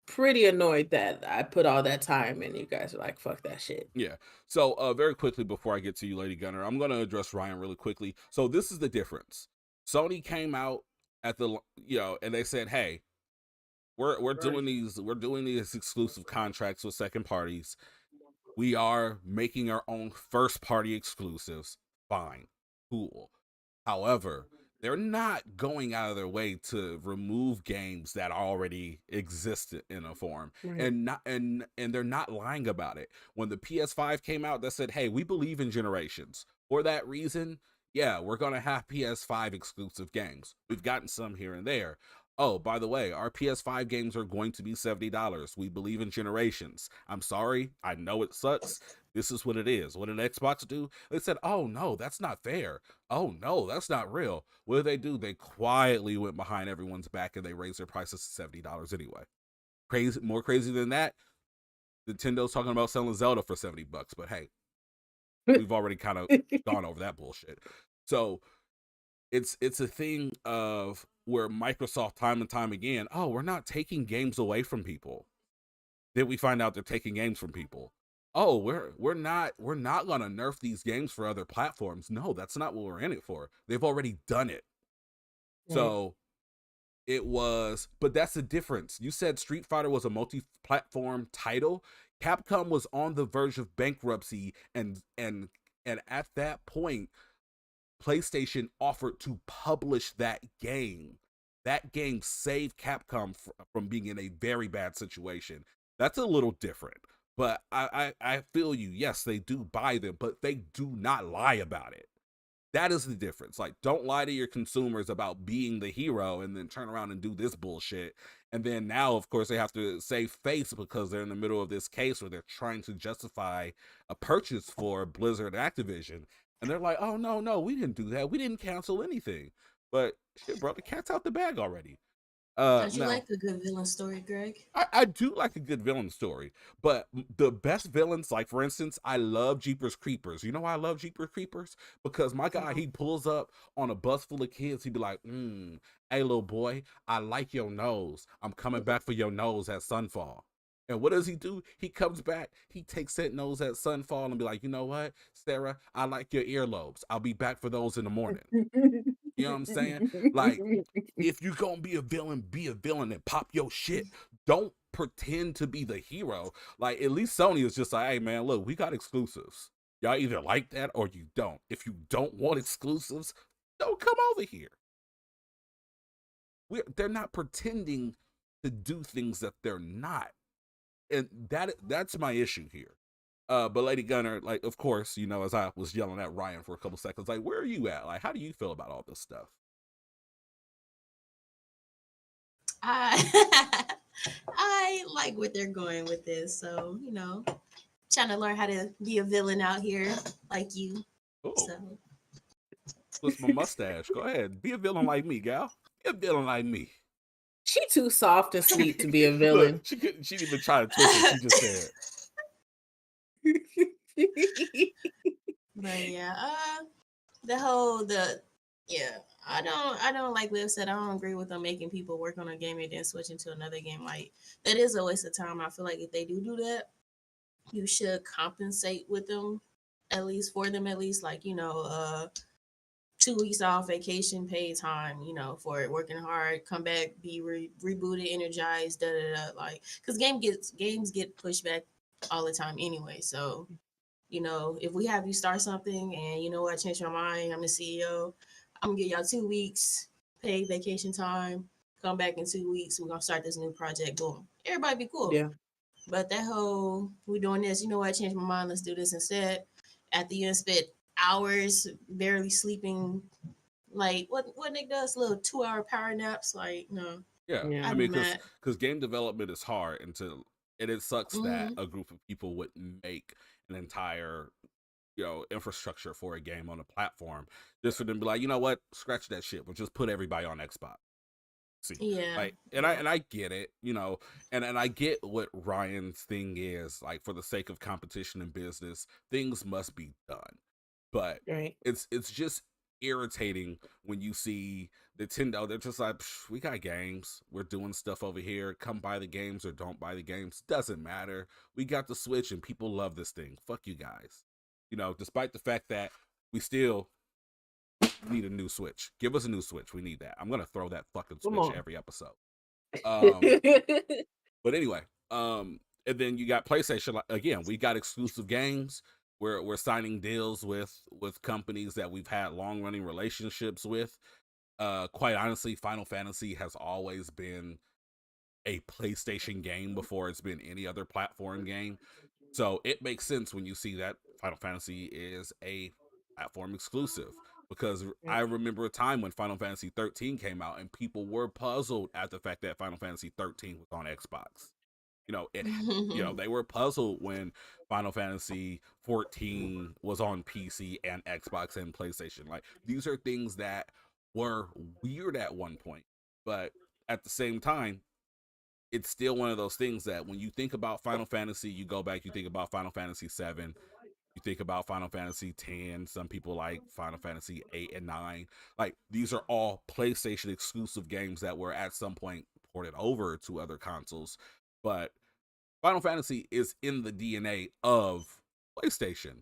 pretty annoyed that I put all that time and you guys are like, fuck that shit. Yeah. So very quickly before I get to you, Lady Gunner, I'm going to address Ryan really quickly. So this is the difference. Sony came out at the, and they said, hey, we're doing these exclusive contracts with second parties. We are making our own first party exclusives. Fine. Cool. However, they're not going out of their way to remove games that already exist in a form, Right. and they're not lying about it. When the PS5 came out, they said, hey, we believe in generations. For that reason, yeah, we're going to have PS5 exclusive games. We've gotten some here and there. Oh, by the way, our PS5 games are going to be $70. We believe in generations. I'm sorry. I know it sucks. This is what it is. What did Xbox do? They said, oh, no, that's not fair. Oh, no, that's not real. What did they do? They quietly went behind everyone's back and they raised their prices to $70 anyway. Crazy, more crazy than that, Nintendo's talking about selling Zelda for $70, but hey, we've already kind of gone over that bullshit. So it's a thing of where Microsoft time and time again, oh, we're not taking games away from people. Then we find out they're taking games from people. Oh, we're not gonna nerf these games for other platforms. No, that's not what we're in it for. They've already done it. Right. So it was, but that's the difference. You said Street Fighter was a multi-platform title. Capcom was on the verge of bankruptcy, and at that point, PlayStation offered to publish that game. That game saved Capcom from being in a very bad situation. That's a little different, but I feel you. Yes, they do buy them, but they do not lie about it. That is the difference. Like, don't lie to your consumers about being the hero and then turn around and do this bullshit. And then now, of course, they have to save face because they're in the middle of this case where they're trying to justify a purchase for Blizzard Activision. And they're like, oh, no, we didn't do that. We didn't cancel anything. But shit, bro, the cat's out the bag already. Don't you Now, like a good villain story, Greg? I do like a good villain story, but the best villains, like for instance, I love Jeepers Creepers. You know why I love Jeepers Creepers? Because my guy, he pulls up on a bus full of kids. He'd be like, hey, little boy, I like your nose. I'm coming back for your nose at sunfall. And what does he do? He comes back, he takes that nose at sunfall and be like, you know what, Sarah, I like your earlobes. I'll be back for those in the morning. You know what I'm saying? Like, if you're gonna be a villain and pop your shit. Don't pretend to be the hero. Like, at least Sony is just like, hey man, look, we got exclusives. Y'all either like that or you don't. If you don't want exclusives, don't come over here. They're not pretending to do things that they're not. And that's my issue here. But Lady Gunner, like, of course, you know, as I was yelling at Ryan for a couple seconds, like, where are you at? Like, how do you feel about all this stuff? I I like what they're going with this. So, trying to learn how to be a villain out here like you. Oh, So twist my mustache. Go ahead, be a villain like me, gal. Be a villain like me. She too soft and sweet to be a Look, villain. she didn't even try to twist it. She just said, but yeah, I don't like Liv said I don't agree with them making people work on a game and then switch into another game. Like, that is a waste of time. I feel like if they do that, you should compensate with them, at least for them, at least like 2 weeks off vacation, paid time, for it, working hard, come back, be rebooted, energized, da da da. Like, because games get pushed back all the time anyway. So, if we have you start something and I changed my mind, I'm the CEO, I'm gonna give y'all 2 weeks paid vacation time. Come back in 2 weeks. We're gonna start this new project. Boom. Everybody be cool. Yeah. But that whole we doing this, I changed my mind. Let's do this instead. At the end, spent hours barely sleeping. Like what Nick does, little 2-hour power naps. Like, no. yeah. Yeah. I I'd mean, be mad. because game development is hard, and it sucks that a group of people would make an entire infrastructure for a game on a platform just for them to be like, you know what, scratch that shit. We'll just put everybody on Xbox. See, Yeah. like, and I get it, and I get what Ryan's thing is. Like, for the sake of competition in business, things must be done. But Right. it's just irritating when you see Nintendo. They're just like, we got games, we're doing stuff over here. Come buy the games or don't buy the games. Doesn't matter. We got the Switch and people love this thing. Fuck you guys. Despite the fact that we still need a new Switch. Give us a new Switch. We need that. I'm gonna throw that fucking Switch every episode. But anyway, and then you got PlayStation. Like, again, we got exclusive games. We're signing deals with companies that we've had long running relationships with. Quite honestly, Final Fantasy has always been a PlayStation game before it's been any other platform game. So it makes sense when you see that Final Fantasy is a platform exclusive, because I remember a time when Final Fantasy 13 came out and people were puzzled at the fact that Final Fantasy 13 was on Xbox. They were puzzled when Final Fantasy 14 was on PC and Xbox and PlayStation. Like, these are things that were weird at one point, but at the same time, it's still one of those things that when you think about Final Fantasy, you go back, you think about Final Fantasy 7, You think about Final Fantasy X, some people like Final Fantasy 8 and 9. Like, these are all PlayStation exclusive games that were at some point ported over to other consoles. But Final Fantasy is in the DNA of PlayStation.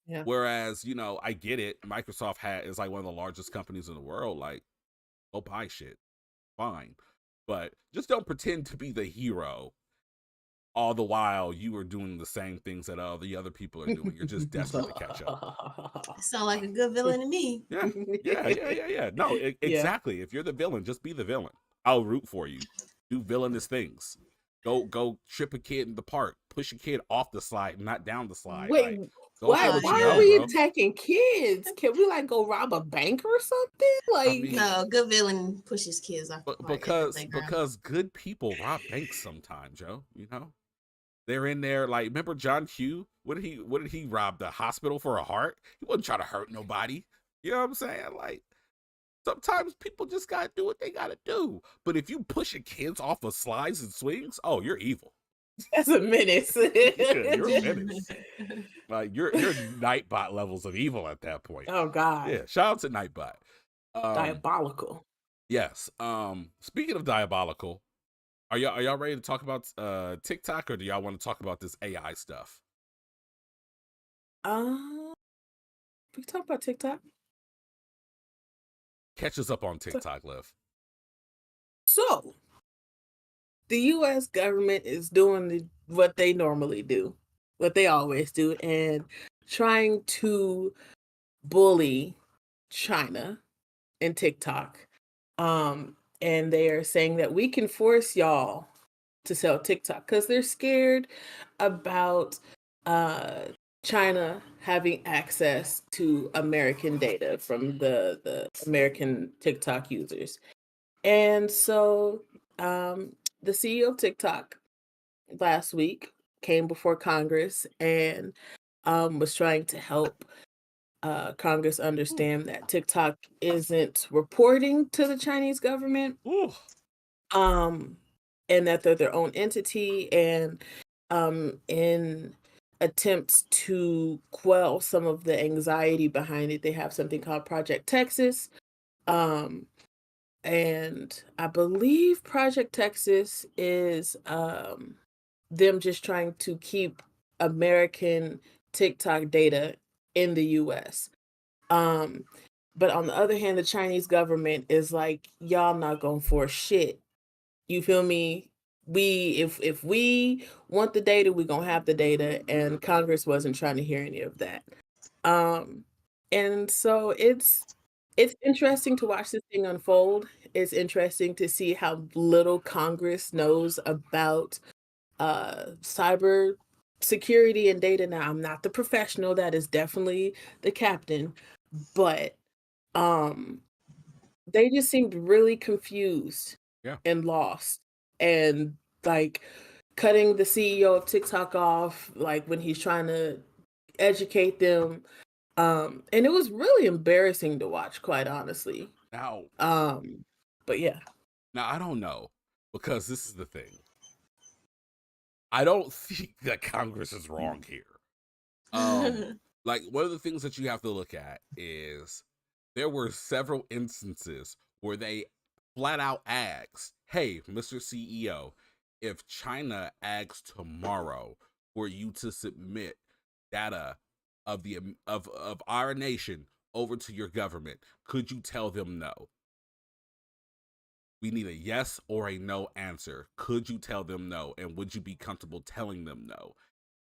Yeah. Whereas, you know, I get it. Microsoft is like one of the largest companies in the world. Like, go buy shit. Fine. But just don't pretend to be the hero all the while you are doing the same things that all the other people are doing. You're just desperate to catch up. Sound like a good villain to me. Yeah. No, Yeah. exactly. If you're the villain, just be the villain. I'll root for you. Do villainous things. Go trip a kid in the park. Push a kid off the slide, not down the slide. Wait, Like, go why for what you are know, we bro. attacking kids? Can we like go rob a bank or something? Like, mean, No, good villain pushes kids off the playground. because good people rob banks sometimes, Joe. You know, they're in there. Like, remember John Q? What did he rob the hospital for a heart? He wasn't trying to hurt nobody. You know what I'm saying? Like, sometimes people just gotta do what they gotta do. But if you pushing kids off of slides and swings, oh, you're evil. that's a menace. You're a menace. Like, you're Nightbot levels of evil at that point. Oh God. Yeah, shout out to Nightbot. Diabolical. Yes. Speaking of diabolical, are y'all ready to talk about TikTok, or do y'all want to talk about this AI stuff? We talk about TikTok. Catch us up on TikTok, Liv. So, the U.S. government is doing what they normally do, what they always do, and trying to bully China and TikTok. And they are saying that we can force y'all to sell TikTok because they're scared about China having access to American data from the American TikTok users. And so the CEO of TikTok last week came before Congress and was trying to help Congress understand that TikTok isn't reporting to the Chinese government, and that they're their own entity, and in attempts to quell some of the anxiety behind it, they have something called Project Texas. And I believe Project Texas is them just trying to keep American TikTok data in the US. But on the other hand, the Chinese government is like, y'all not gonna force shit. You feel me? If we want the data, we're gonna have the data, and Congress wasn't trying to hear any of that. And so it's interesting to watch this thing unfold. It's interesting to see how little Congress knows about cyber security and data. Now, I'm not the professional, that is definitely the captain, but they just seemed really confused and lost, and like cutting the CEO of TikTok off, like when he's trying to educate them. And it was really embarrassing to watch, quite honestly. Now, but yeah. Now, I don't know, because this is the thing. I don't think that Congress is wrong here. Like, one of the things that you have to look at is there were several instances where they flat out asked, hey, Mr. CEO, if China asks tomorrow for you to submit data of our nation over to your government, could you tell them no? We need a yes or a no answer. Could you tell them no? And would you be comfortable telling them no?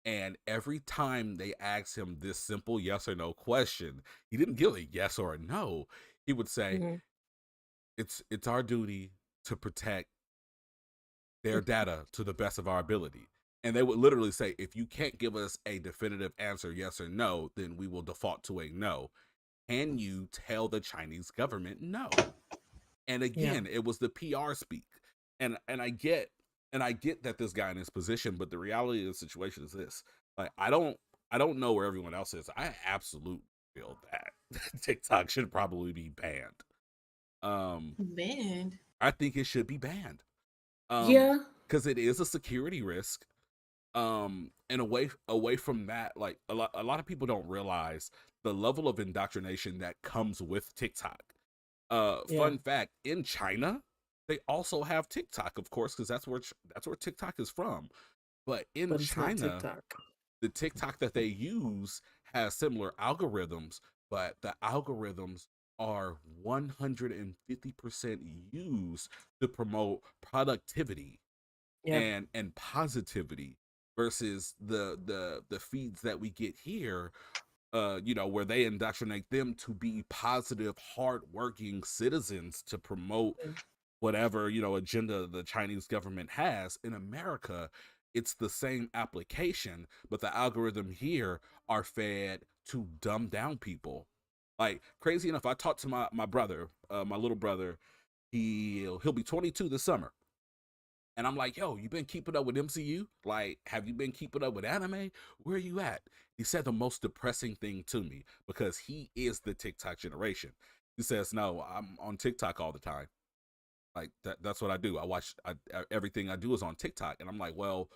And every time they asked him this simple yes or no question, he didn't give a yes or a no. He would say, it's our duty to protect their data to the best of our ability. And they would literally say, if you can't give us a definitive answer, yes or no, then we will default to a no. Can you tell the Chinese government no? And again, it was the PR speak. And I get that this guy in his position, but the reality of the situation is this. Like, I don't know where everyone else is. I absolutely feel that TikTok should probably be banned. Banned? I think it should be banned. Yeah. Because it is a security risk. And away from that, like a lot of people don't realize the level of indoctrination that comes with TikTok. Yeah, Fun fact, in China, they also have TikTok, of course, because that's where TikTok is from. But in but it's not China, TikTok. the TikTok that they use has similar algorithms, but the algorithms are 150% used to promote productivity Yeah, and positivity versus the feeds that we get here, where they indoctrinate them to be positive, hardworking citizens to promote yeah, whatever agenda the Chinese government has. In America, it's the same application, but the algorithm here are fed to dumb down people. Like, crazy enough, I talked to my brother, my little brother. He'll be 22 this summer. And I'm like, yo, you been keeping up with MCU? Like, have you been keeping up with anime? Where are you at? He said the most depressing thing to me because he is the TikTok generation. He says, no, I'm on TikTok all the time. Like, that's what I do. Everything I do is on TikTok. And I'm like, well,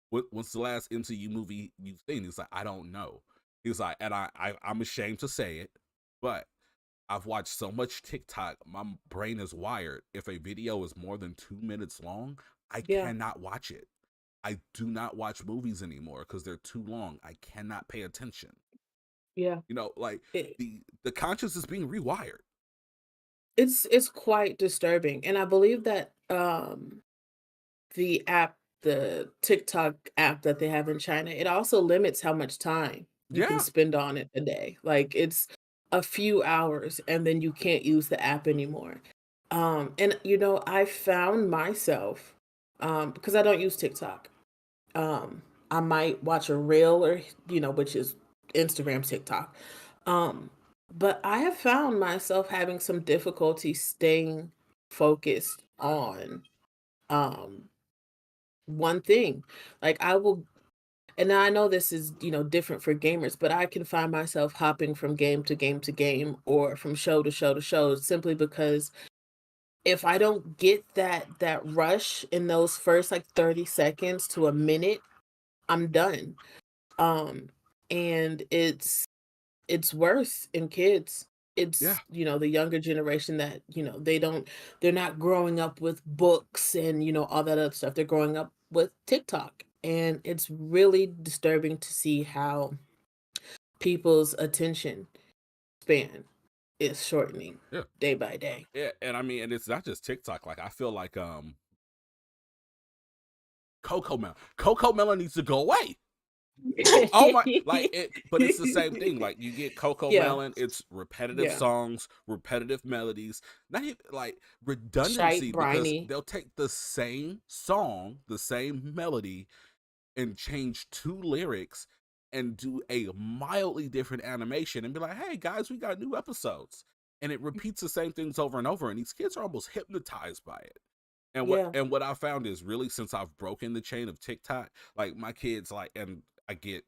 what's the last MCU movie you've seen? He's like, I don't know. He's like, and I'm ashamed to say it, but I've watched so much TikTok, my brain is wired. If a video is more than 2 minutes long, I yeah, cannot watch it. I do not watch movies anymore because they're too long. I cannot pay attention. yeah. Like It, the conscience is being rewired. it's quite disturbing, and I believe that the app, the TikTok app that they have in China, it also limits how much time you can Yeah, spend on it a day. Like it's a few hours and then you can't use the app anymore. And I found myself because I don't use TikTok. I might watch a reel or which is Instagram, TikTok. Um, but I have found myself having some difficulty staying focused on um one thing. Like I will, and I know this is, different for gamers, but I can find myself hopping from game to game to game or from show to show to show simply because if I don't get that rush in those first like 30 seconds to a minute, I'm done. Um and it's worse in kids. yeah, It's, the younger generation that, they're not growing up with books and, all that other stuff. They're growing up with TikTok. And it's really disturbing to see how people's attention span is shortening yeah, day by day. yeah. And I mean, and it's not just TikTok. Like, I feel like Coco Melon needs to go away. Oh my, like it, but it's the same thing. Like, you get Coco Yeah, Melon, it's repetitive yeah. songs, repetitive melodies, not even like Shite, redundancy because briny. they'll take the same song, the same melody, and change two lyrics and do a mildly different animation and be like, hey guys, we got new episodes. And it repeats the same things over and over, and these kids are almost hypnotized by it. And what Yeah, and what I found is, really, since I've broken the chain of TikTok, like my kids, like, and I get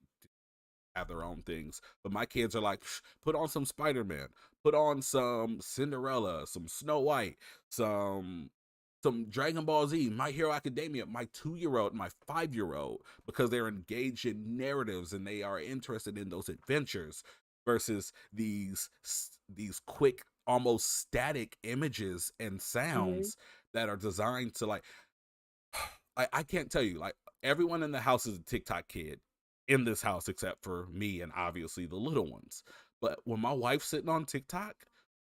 have their own things, but my kids are like, put on some Spider-Man, put on some Cinderella, some Snow White, some Dragon Ball Z, My Hero Academia. My 2-year-old, my 5-year-old, because they're engaged in narratives and they are interested in those adventures versus these quick, almost static images and mhm, sounds that are designed to, like, I can't tell you, like, everyone in the house is a TikTok kid in this house except for me and obviously the little ones. But when my wife's sitting on TikTok,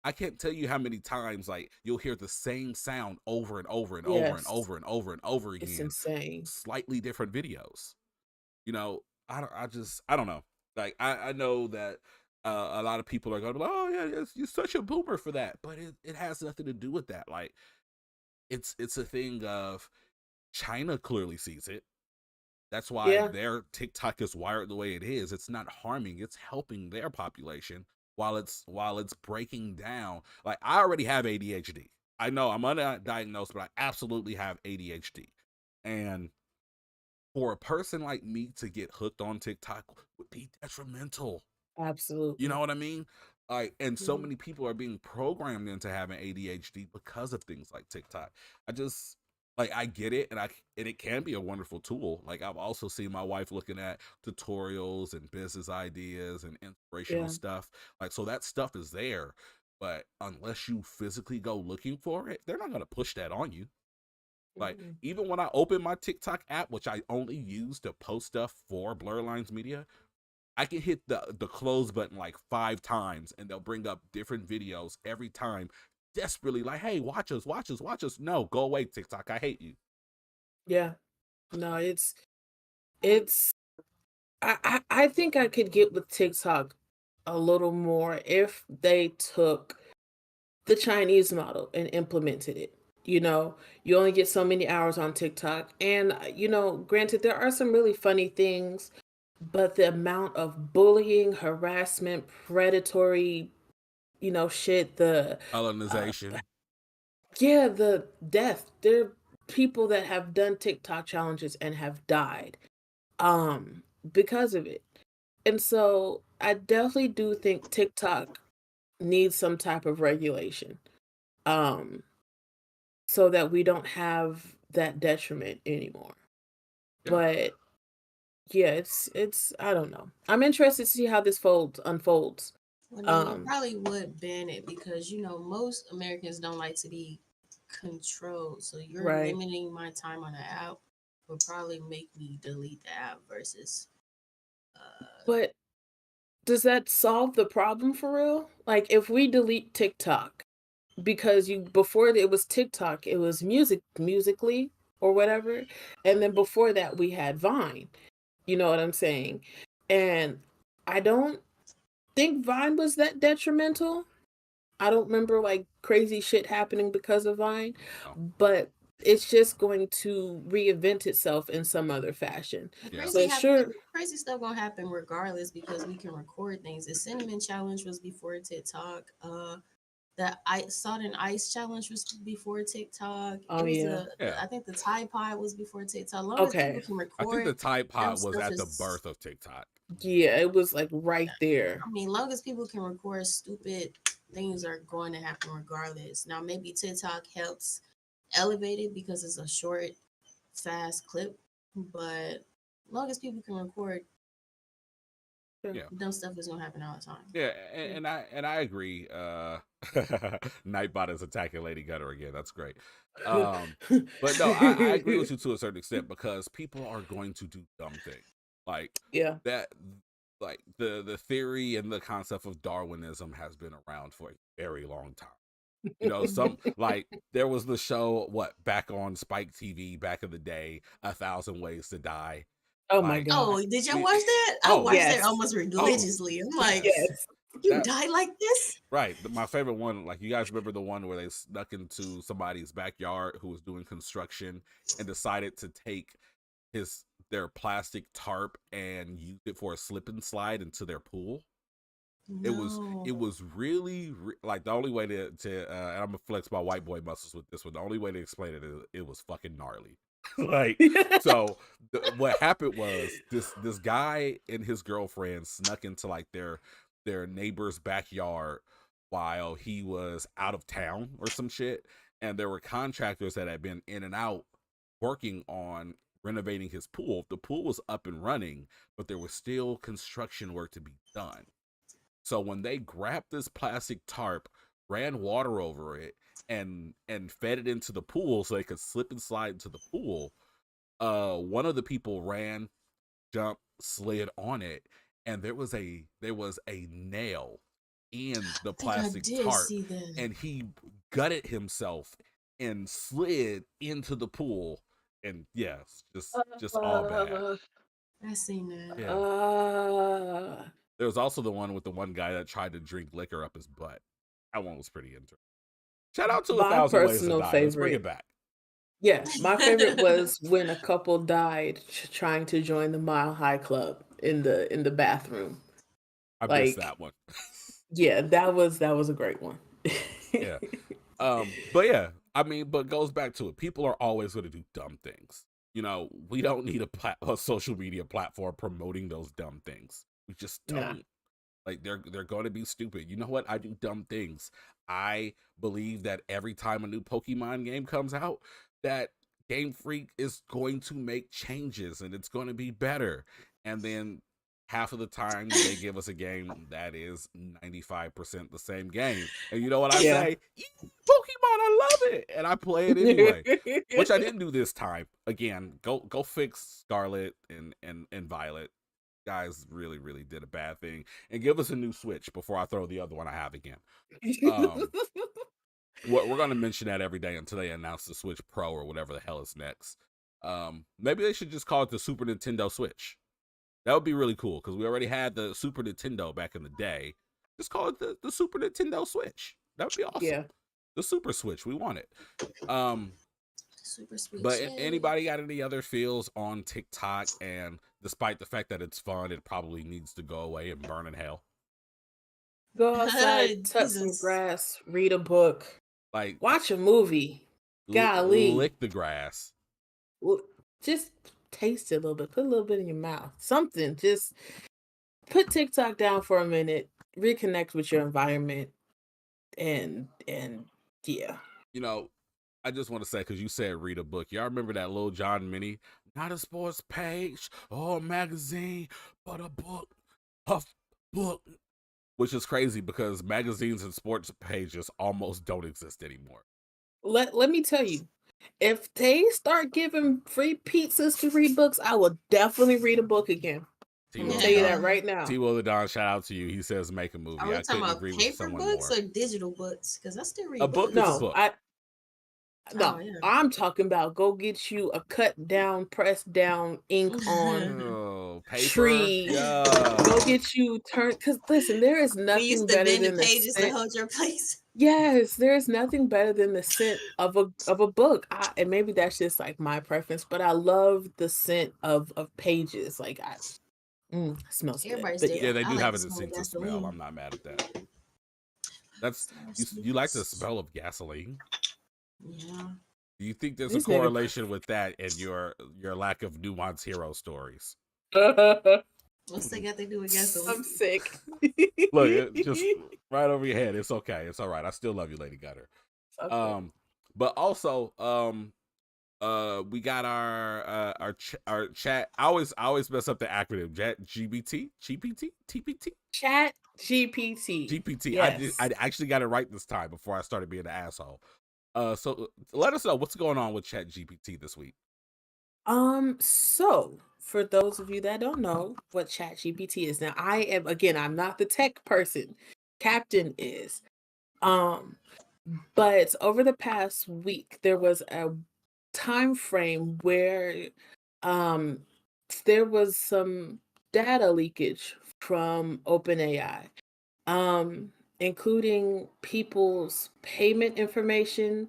I can't tell you how many times, like, you'll hear the same sound over and over and over and yes, over and over and over it's again, insane. slightly different videos. I don't know. Like, I know that a lot of people are going to be like, oh yeah, yes, you're such a boomer for that, but it has nothing to do with that. Like, it's a thing of China clearly sees it. That's why Yeah, their TikTok is wired the way it is. It's not harming, it's helping their population while it's breaking down. Like, I already have ADHD. I know I'm undiagnosed, but I absolutely have ADHD. And for a person like me to get hooked on TikTok would be detrimental. You know absolutely. what I mean? Like, and so Mhm. many people are being programmed into having ADHD because of things like TikTok. I just Like, I get it, and it can be a wonderful tool. Like, I've also seen my wife looking at tutorials and business ideas and inspirational Yeah. stuff. Like, so that stuff is there, but unless you physically go looking for it, they're not going to push that on you. Like, Mm-mm. even when I open my TikTok app, which I only use to post stuff for Blerd Lines Media, I can hit the close button like 5 times, and they'll bring up different videos every time, desperately like, "Hey, watch us, watch us, watch us." No, go away, TikTok. I hate you. Yeah. No, it's I think I could get with TikTok a little more if they took the Chinese model and implemented it. You know, you only get so many hours on TikTok. And, granted, there are some really funny things, but the amount of bullying, harassment, predatory, shit, uh, Colonization. yeah, the death. There are people that have done TikTok challenges and have died um because of it. And so I definitely do think TikTok needs some type of regulation. Um so that we don't have that detriment anymore. Yeah. But yeah, it's I don't know. I'm interested to see how this unfolds. Well, then you Um, probably would ban it because most Americans don't like to be controlled. So you're right. limiting my time on the app would probably make me delete the app versus But does that solve the problem for real? Like if we delete TikTok because you before it was TikTok, it was musically or whatever. And then before that we had Vine. You know what I'm saying? And I don't think Vine was that detrimental. I don't remember like crazy shit happening because of Vine, Oh, but it's just going to reinvent itself in some other fashion. yeah. So sure, crazy stuff gonna happen regardless because we can record things. The cinnamon challenge was before TikTok. The ice salt and ice challenge was before TikTok. oh It was yeah, Yeah. I think the Tide Pod was before TikTok. As long as people okay, can I think the record, Tide them Pod was stuff at the is. birth of TikTok. yeah, it was like right there. I mean, long as people can record, stupid things are going to happen regardless. Now, maybe TikTok helps elevate it because it's a short, fast clip, but long as people can record, Yeah. Yeah. dumb stuff is gonna happen all the time. Yeah, and I agree. Nightbot is attacking Lady Gutter again. That's great. But no, I agree with you to a certain extent because people are going to do dumb things like Yeah. that. Like the theory and the concept of Darwinism has been around for a very long time. Some like there was the show back on Spike TV back in the day, 1,000 Ways to Die. Oh my Like, god. Oh, did y'all watch that? I oh watched that Yes. almost oh religiously. I'm like, yes, Yes. you that die like this? right. My favorite one, like you guys remember the one where they snuck into somebody's backyard who was doing construction and decided to take their plastic tarp and use it for a slip and slide into their pool. It was No. really like the only way to and I'm gonna flex my white boy muscles with this one. The only way to explain it is it was fucking gnarly. Like so, what happened was this guy and his girlfriend snuck into like their neighbor's backyard while he was out of town or some shit, and there were contractors that had been in and out working on renovating his pool. The pool was up and running, but there was still construction work to be done. So when they grabbed this plastic tarp, ran water over it, and fed it into the pool so they could slip and slide into the pool, one of the people ran, jumped, slid on it, and there was a nail in the I think I plastic did tarp, see that. and he gutted himself and slid into the pool, and yes, just all bad. I seen that. Yeah. Uh, There was also the one with the one guy that tried to drink liquor up his butt. That one was pretty interesting. Shout out to my 1,000 Ways to personal Die. Let's bring it favorite. back. Yeah, my favorite was when a couple died trying to join the Mile High Club in the bathroom. I missed Like, that one. yeah, that was a great one. Yeah. But yeah, I mean, but goes back to it. People are always going to do dumb things. We don't need a social media platform promoting those dumb things. We just Nah. don't. Like they're going to be stupid. You know what? I do dumb things. I believe that every time a new Pokemon game comes out, that Game Freak is going to make changes and it's going to be better. And then half of the time they give us a game that is 95% the same game. And you know what I Yeah. say? Pokemon, I love it. And I play it anyway. Which I didn't do this time. Again, go fix Scarlet and Violet. Guys really, really did a bad thing. And give us a new Switch before I throw the other one I have again. We're going to mention that every day until they announce the Switch Pro or whatever the hell is next. Maybe they should just call it the Super Nintendo Switch. That would be really cool because we already had the Super Nintendo back in the day. Just call it the Super Nintendo Switch. That would be awesome. Yeah. The Super Switch. We want it. Super sweet. But shit. anybody got any other feels on TikTok? And despite the fact that it's fun, it probably needs to go away and burn in hell. Go outside, touch some Jesus. grass, read a book, Like watch a movie. Golly. lick the grass. Just taste it a little bit. Put a little bit in your mouth. Something. Just put TikTok down for a minute. Reconnect with your environment. And yeah. You know, I just want to say, because you said read a book. Y'all remember that Lil Jon mini? Not a sports page or a magazine, but a book. A book. Which is crazy because magazines and sports pages almost don't exist anymore. Let me tell you, if they start giving free pizzas to read books, I will definitely read a book again. I'm gonna tell you that right now. T-Will the Don, shout out to you. He says make a movie. Are we I talking couldn't about agree with paper someone books more. or digital books? Because I still read A book books. is a book. No, yeah. I'm talking about go get you a cut down, pressed down, ink on Paper. tree. Yeah. Go get you because listen, there is We nothing used to better bend the than the pages to scent. hold your place. Yes, there is nothing better than the scent of a book. And maybe that's just like my preference, but I love the scent of pages. Like it smells good. Everybody's But different. Yeah, they I do like have the a smell of distinct smell. gasoline. I'm not mad at that. That's you like the smell of gasoline? Yeah. Do you think there's a This nigga- correlation with that and your lack of nuanced hero stories? What's that got to do with gasoline? I'm sick. Look, it just right over your head. It's okay. It's all right. I still love you, Lady Gutter. Okay. But also, we got our chat. I always mess up the acronym. GPT, TPT, Chat GPT. GPT. Yes. I actually got it right this time before I started being an asshole. So let us know what's going on with Chat GPT this week. So for those of you that don't know what Chat GPT is, now I'm not the tech person. Captain is. But over the past week, there was a time frame where there was some data leakage from OpenAI, including people's payment information,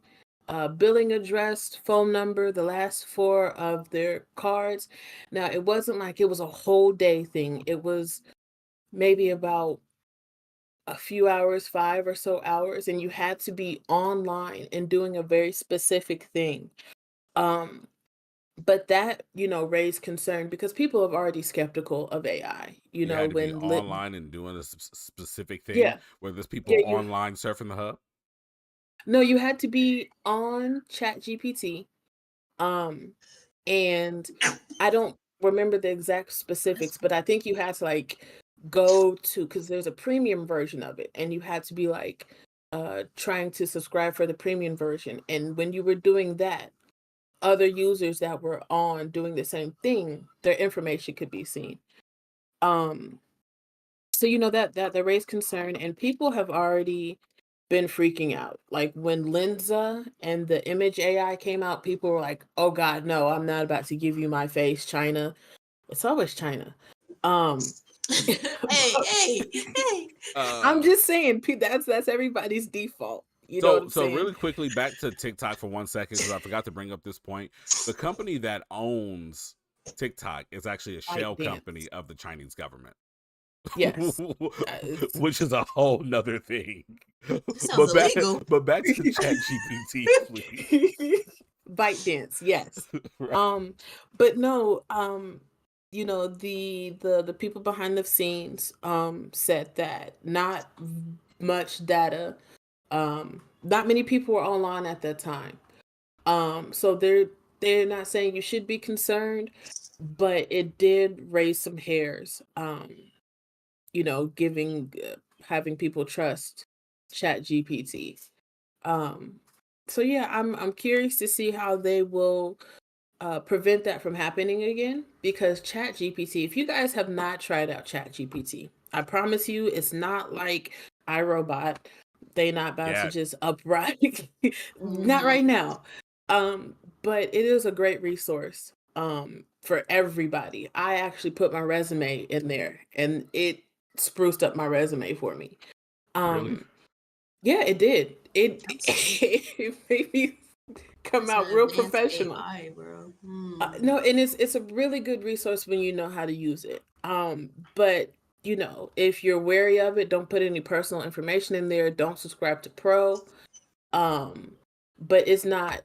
billing address, phone number, the last four of their cards. Now, it wasn't like it was a whole day thing. It was maybe about a few hours, 5 or so hours, and you had to be online and doing a very specific thing. But that, raised concern because people have already skeptical of AI. You had to be online and doing a specific thing. Yeah. Where there's people Yeah, online surfing the hub. No, you had to be on ChatGPT. And I don't remember the exact specifics, but I think you had to go to, because there's a premium version of it, and you had to be trying to subscribe for the premium version. And when you were doing that, other users that were on doing the same thing, their information could be seen. So that raised concern, and people have already been freaking out. Like when Lenza and the image AI came out, people were like, "Oh God, no! I'm not about to give you my face, China." It's always China. Hey. I'm just saying, that's everybody's default. You know what I'm saying? Really quickly, back to TikTok for 1 second because I forgot to bring up this point. The company that owns TikTok is actually a shell company of the Chinese government. Yes. Which is a whole nother thing. Sounds illegal. But back to the Chat GPT, please. ByteDance, yes. Right. But no, the people behind the scenes said that not much data, not many people were online at that time. So they're not saying you should be concerned, but it did raise some hairs. Giving having people trust Chat GPT. So yeah, I'm curious to see how they will prevent that from happening again, because Chat GPT, if you guys have not tried out Chat GPT, I promise you it's not like iRobot. They not about to Yeah. just upright. Not right now. But it is a great resource for everybody. I actually put my resume in there and it spruced up my resume for me. Really? Yeah, it did. It That's sweet. it made me come It's out an real advanced professional. AI, bro. No, and it's a really good resource when you know how to use it. But if you're wary of it, don't put any personal information in there. Don't subscribe to Pro. But it's not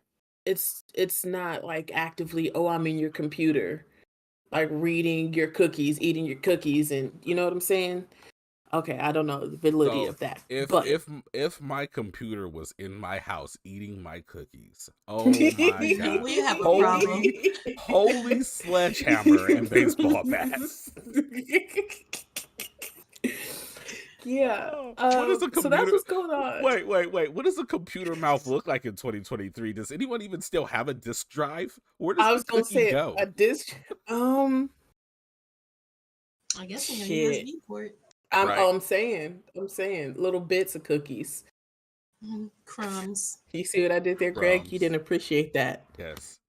like actively, oh, I'm in your computer, like reading your cookies, eating your cookies, and you know what I'm saying? Okay, I don't know the validity So of that, if but if my computer was in my house eating my cookies, oh my god. We have a problem. Holy sledgehammer and baseball bats. Yeah. What is a So that's computer? what's going on. Wait. What does a computer mouth look like in 2023? Does anyone even still have a disk drive? Where does I the was gonna cookie say go? a disc. I guess in a Shit. USB port. Right. I'm saying little bits of cookies. Crumbs. You see what I did there, Greg? You Crumbs. didn't appreciate that.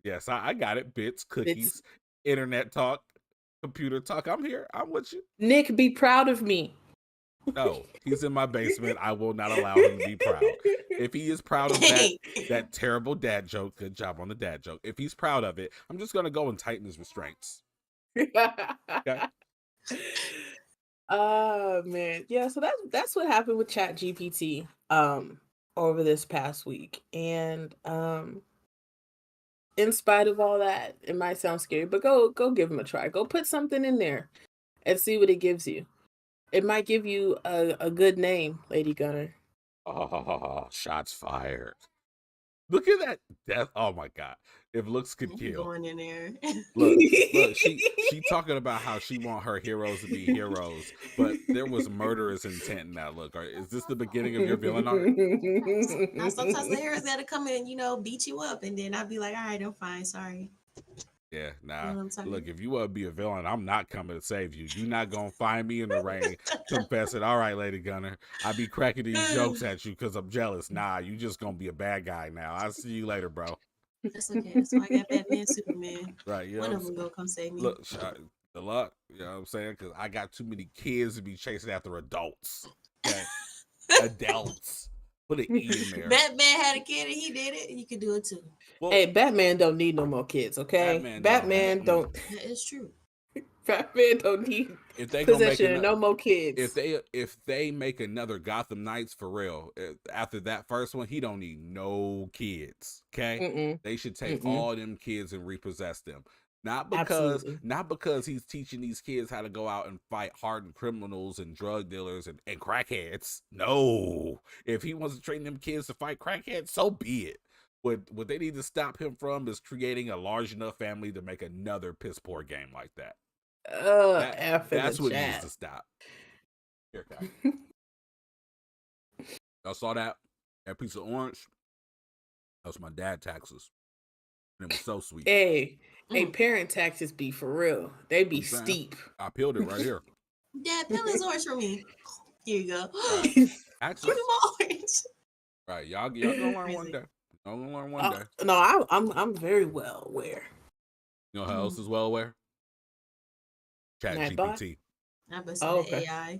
Yes, I got it. Bits, cookies, internet talk, computer talk. I'm here. I'm with you. Nick, be proud of me. No, he's in my basement. I will not allow him to be proud. If he is proud of that terrible dad joke, good job on the dad joke. If he's proud of it, I'm just gonna go and tighten his restraints. Okay. Oh man, yeah. So that's what happened with Chat GPT over this past week, and in spite of all that, it might sound scary, but go give him a try. Go put something in there and see what it gives you. It might give you a good name, Lady Gunner. Oh, shots fired. Look at that death. Oh my god. If looks could kill. Going in there. Look, she talking about how she want her heroes to be heroes, but there was murderous intent in that look. Is this the beginning of your villain arc? Now sometimes the heroes gotta come in, beat you up, and then I'd be like, all right, I'm fine, sorry. Yeah, nah. You know what I'm talking Look, about? if you want to be a villain, I'm not coming to save you. You're not gonna find me in the rain confessing, all right, Lady Gunner, I be cracking these jokes at you because I'm jealous. Nah, you just gonna be a bad guy now. I'll see you later, bro. That's okay. That's why I got Batman, Superman. Right, you know One what of I'm them saying? go come save me. Look, the luck, you know what I'm saying? Because I got too many kids to be chasing after adults. Okay? Adults. Put an E in there. Batman had a kid and he did it. You can do it too. Well, Hey, Batman don't need no more kids, okay? Batman don't. That is true. Batman don't need if they gonna make possession and no more kids. if they make another Gotham Knights for real, after that first one, he don't need no kids. Okay, they should take all them kids and repossess them. Not because he's teaching these kids how to go out and fight hardened criminals and drug dealers and crackheads. No, if he wants to train them kids to fight crackheads, so be it. What they need to stop him from is creating a large enough family to make another piss poor game like that. That's what needs to stop. Here, guys. Y'all saw that piece of orange? That was my dad taxes. And it was so sweet. Hey, parent taxes be for real. They be steep. I peeled it right here. Dad, peel his orange for me. Here you go. Right. Actually, orange. Right, y'all gonna learn one day. Y'all gonna learn one day. No, I'm very well aware. You know how else is well aware? Chat GPT. Okay. AI.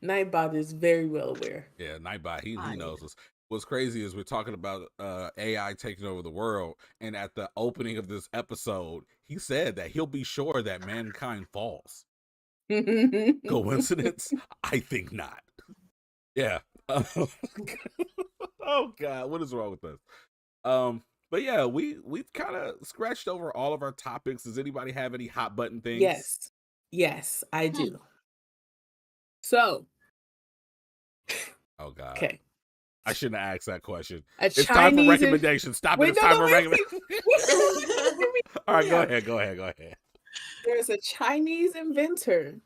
Nightbot is very well aware. Yeah, Nightbot, he knows us. What's crazy is we're talking about AI taking over the world, and at the opening of this episode, he said that he'll be sure that mankind falls. Coincidence? I think not. Yeah. Oh God, what is wrong with us? But yeah, we've kind of scratched over all of our topics. Does anybody have any hot button things? Yes, I do. So, oh God. okay. I shouldn't have asked that question. A It's time for Chinese recommendations. Stop it. Wait, It's no, time no, for wait, recommendations. wait. All right, go Yeah. ahead. Go ahead. There's a Chinese inventor.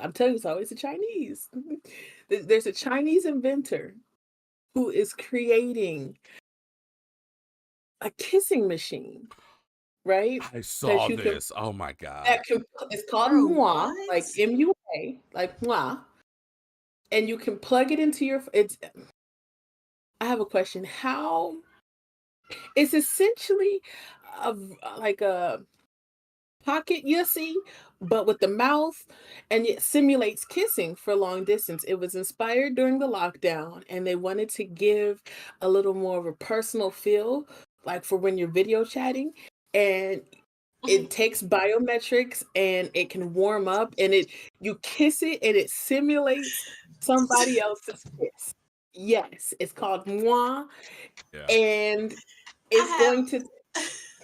I'm telling you, it's always the Chinese. There's a Chinese inventor who is creating a kissing machine, right? I That saw you can this. Oh my god. that can it's called Bro, moi, like what? MUA, like moi, and you can plug it into your. It's. I have a question. How it's essentially a, like a pocket yussy, but with the mouth, and it simulates kissing for long distance. It was inspired during the lockdown, and they wanted to give a little more of a personal feel, like for when you're video chatting, and it takes biometrics and it can warm up, and you kiss it and it simulates somebody else's kiss. Yes, it's called moi, Yeah. and I it's going to.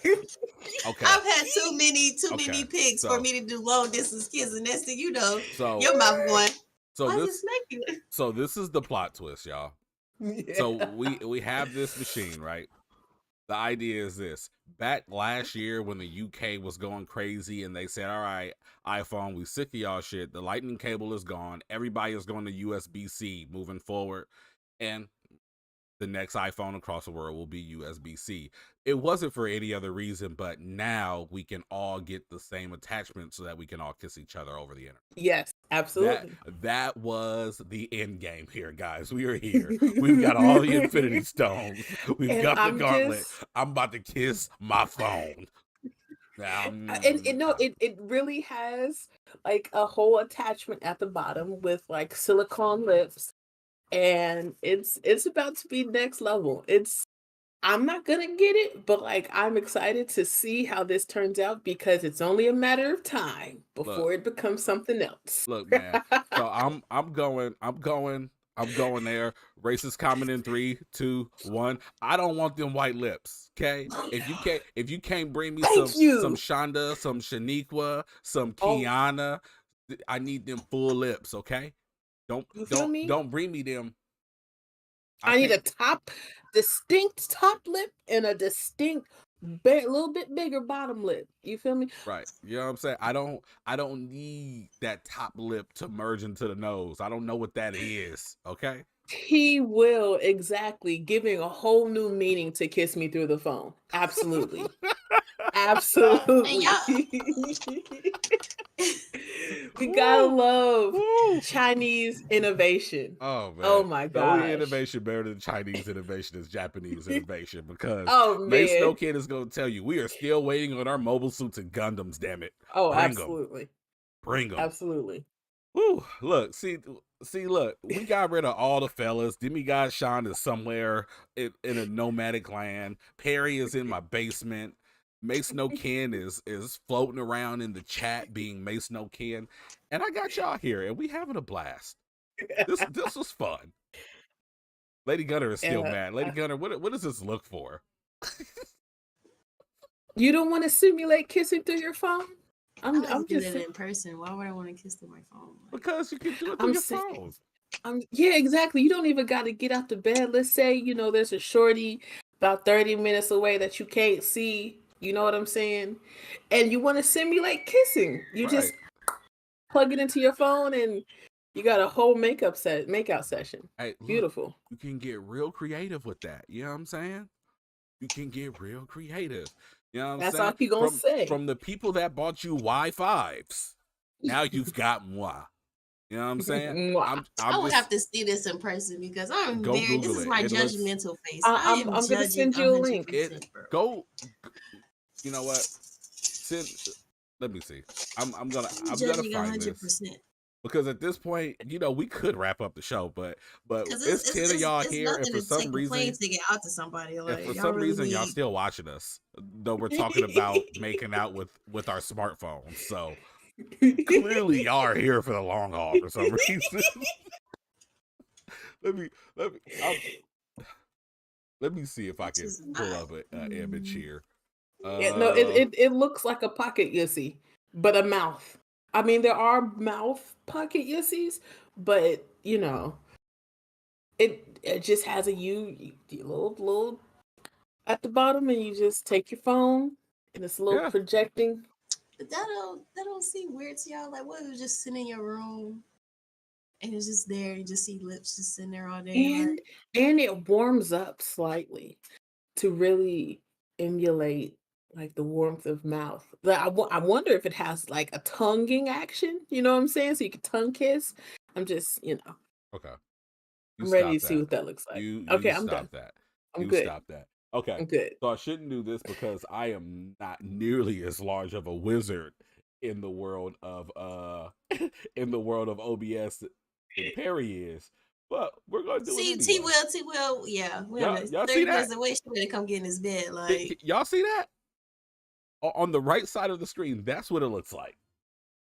Okay. I've had too many Okay. pics So- for me to do long distance kissing. Next thing you know, So your mouth going. so Why is it this smacking? so this is the plot twist, y'all. Yeah. So we have this machine, right? The idea is this. Back last year when the UK was going crazy and they said, all right, iPhone, we sick of y'all shit. The lightning cable is gone. Everybody is going to USB-C moving forward. And the next iPhone across the world will be USB-C. It wasn't for any other reason, but now we can all get the same attachment so that we can all kiss each other over the internet. Yes, absolutely. That was the end game here, guys. We are here. We've got all the Infinity Stones. We've And got the I'm gauntlet. just- I'm about to kiss my phone. It really has like a whole attachment at the bottom with like silicone lips, and it's about to be next level. I'm not gonna get it, but like I'm excited to see how this turns out because it's only a matter of time before it becomes something else. Look, man. So I'm going there. Racist comment in 3, 2, 1. I don't want them white lips. Okay. If you can't bring me some Shonda, some Shaniqua, some Kiana, I need them full lips. Okay. Don't bring me them. I need a distinct top lip and a distinct little bit bigger bottom lip. You feel me? Right. You know what I'm saying? I don't need that top lip to merge into the nose. I don't know what that is. Okay. He will, exactly, giving a whole new meaning to kiss me through the phone. Absolutely. Absolutely. We gotta love Chinese innovation. Oh man! Oh my The only gosh. innovation better than Chinese innovation is Japanese innovation because Oh Mace No man. Kid is going to tell you we are still waiting on our mobile suits and Gundams. Damn it! Oh, Bring absolutely. Bring them. Absolutely. Woo! Look, see, look. We got rid of all the fellas. Demigod Sean is somewhere in a nomadic land. Perry is in my basement. Mace No Kin is floating around in the chat being Mace No Kin, and I got y'all here, and we having a blast. This was fun. Lady Gunner is still mad. Lady Gunner, what does this look for? You don't want to simulate kissing through your phone? I'm do just that in person. Why would I want to kiss through my phone? Because you can do it through your phone. Yeah, exactly. You don't even got to get out the bed. Let's say, there's a shorty about 30 minutes away that you can't see. You know what I'm saying? And you want to simulate kissing. You just plug it into your phone and you got a whole makeout session. Hey, look, beautiful. You can get real creative with that. You know what I'm saying? You can get real creative. You know what I'm saying? That's all you gonna say. From the people that bought you Wi-Fi's, now you've got moi. You know what I'm saying? I would have to see this in person because I'm Go very. Google This is it. my It judgmental face. I'm gonna send you a link. Go. You know what? Let me see. I'm gonna find 100%. This because at this point, we could wrap up the show, but it's 10 of y'all here, and for some reason, to get out to somebody. Like, if for some reason y'all still watching us, though we're talking about making out with our smartphones, so. Clearly, y'all are here for the long haul for some reason. let me see if I can pull up an image here. No, it looks like a pocket yussy, but a mouth. I mean, there are mouth pocket yussies, but It just has a little at the bottom, and you just take your phone, and it's a little Yeah. projecting. But that don't seem weird to y'all. Like, what if you just sit in your room and it's just there, you just see lips just sitting there all day, like. And it warms up slightly to really emulate like the warmth of mouth. But I wonder if it has like a tonguing action. You know what I'm saying? So you can tongue kiss. I'm just, Okay. You I'm ready stop to see that. what that looks like. You Okay, I'm done. stop that. I'm You good. stop that. Okay. I'm good. So I shouldn't do this because I am not nearly as large of a wizard in the world of in the world of OBS than Perry is. But we're gonna do it See, anyway. T Will, yeah. We on the Y'all see 30 that? minutes away. She better come get in his bed. Like, Y'all see that? On the right side of the screen, that's what it looks like.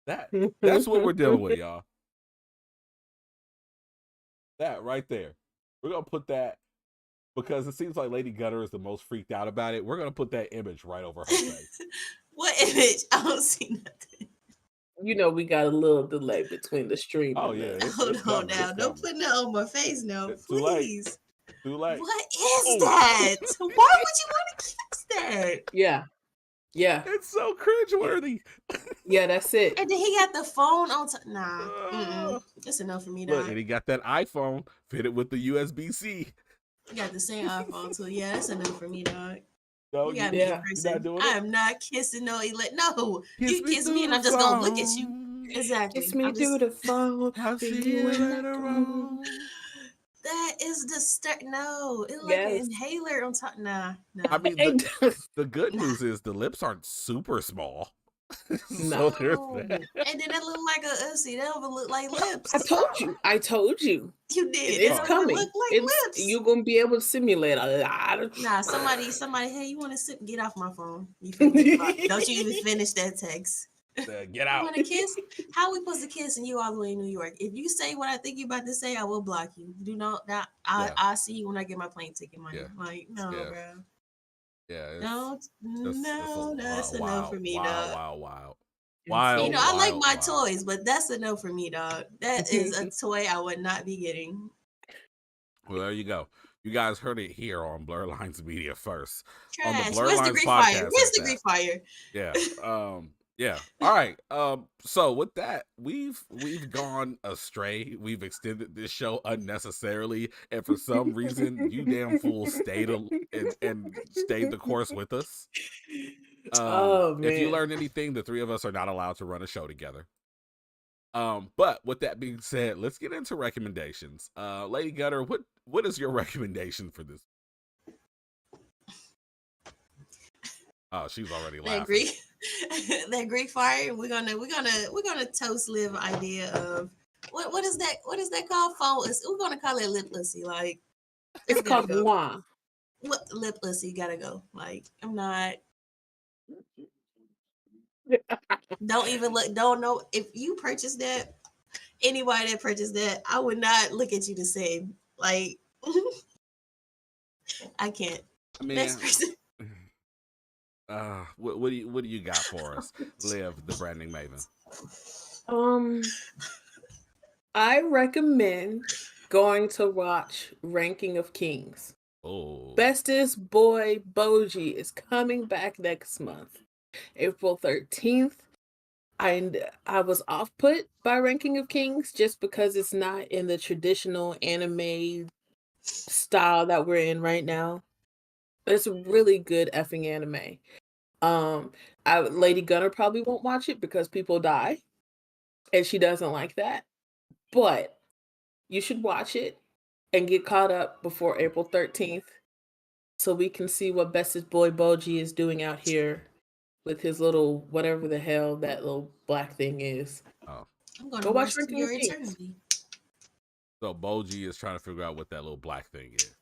That's what we're dealing with, y'all. That right there. We're gonna put that because it seems like Lady Gutter is the most freaked out about it. We're gonna put that image right over her face. what image? I don't see nothing. We got a little delay between the stream Oh and yeah, the. Hold it's on coming. now. It's Don't coming. put that on my face now, Too late. please. Too late. What is Oh. that? Why would you want to kiss that? Yeah. It's so cringeworthy. Yeah, that's it. And then he got the phone on top. Nah. Uh, That's enough for me, Look, dog. and he got that iPhone fitted with the USB-C. You got the same iPhone too. Yeah, that's enough for me, dog. No, You gotta you, be a Yeah. you're not person. doing I it. am not kissing no No, Kiss you me kiss me through and the I'm just gonna look at you. phone. Exactly. Kiss me I'm through just. the phone. I'll See see you you when I later come. on. That is the start. No, it's like an Yes. inhaler on top. Nah, I nah, mean, And the good nah. news is the lips aren't super small. no. So there's No. that. And then that look like a Uzi. That don't even look like lips. I told you. You It, did. That it's Oh. don't even coming. look like lips. You're gonna be able to simulate a lot of. Nah, somebody, hey, you want to sit? Get off my phone. You finna get blocked. Don't you even finish that text. Get You out. want to kiss? How we supposed to kiss and you all the way in New York? If you say what I think you about to say, I will block you. Do not. Yeah. I'll see you when I get my plane ticket money. Yeah. Like, no, Yeah. bro. Yeah. No, no, that's a no for me, dog. So I like my wild. toys, but that's a no for me, dog. That is a toy I would not be getting. Well, there you go. You guys heard it here on Blerd Lines Media first. On the Trash. Blerd Where's the Lines grief fire? podcast. Where's the grief fire? Yeah. Yeah. All right. So with that, we've gone astray. We've extended this show unnecessarily, and for some reason, you damn fools stayed and stayed the course with us. Oh man. If you learned anything, the three of us are not allowed to run a show together. But with that being said, let's get into recommendations. Lady Gutter, what is your recommendation for this? Oh, she's already laughing. That Greek fire. We're gonna toast live idea of what is that called? Phone. We're gonna call it lip pussy. Like, It's gotta called go. moi. What lip pussy gotta go? Like, I'm not. Don't even look. Don't know if you purchased that. Anybody that purchased that, I would not look at you the same. Like, I can't. I mean, Next person. what do you got for us, Liv, the branding maven? I recommend going to watch Ranking of Kings. Oh, Bestest Boy Boji is coming back next month, April 13th. I was off put by Ranking of Kings just because it's not in the traditional anime style that we're in right now. It's a really good effing anime. Lady Gunner probably won't watch it because people die, and she doesn't like that. But you should watch it and get caught up before April 13th, so we can see what Bestest Boy Boji is doing out here with his little whatever the hell that little black thing is. oh. I'm gonna Go watch rest to Ranking your of Kings. eternity. So Boji is trying to figure out what that little black thing is.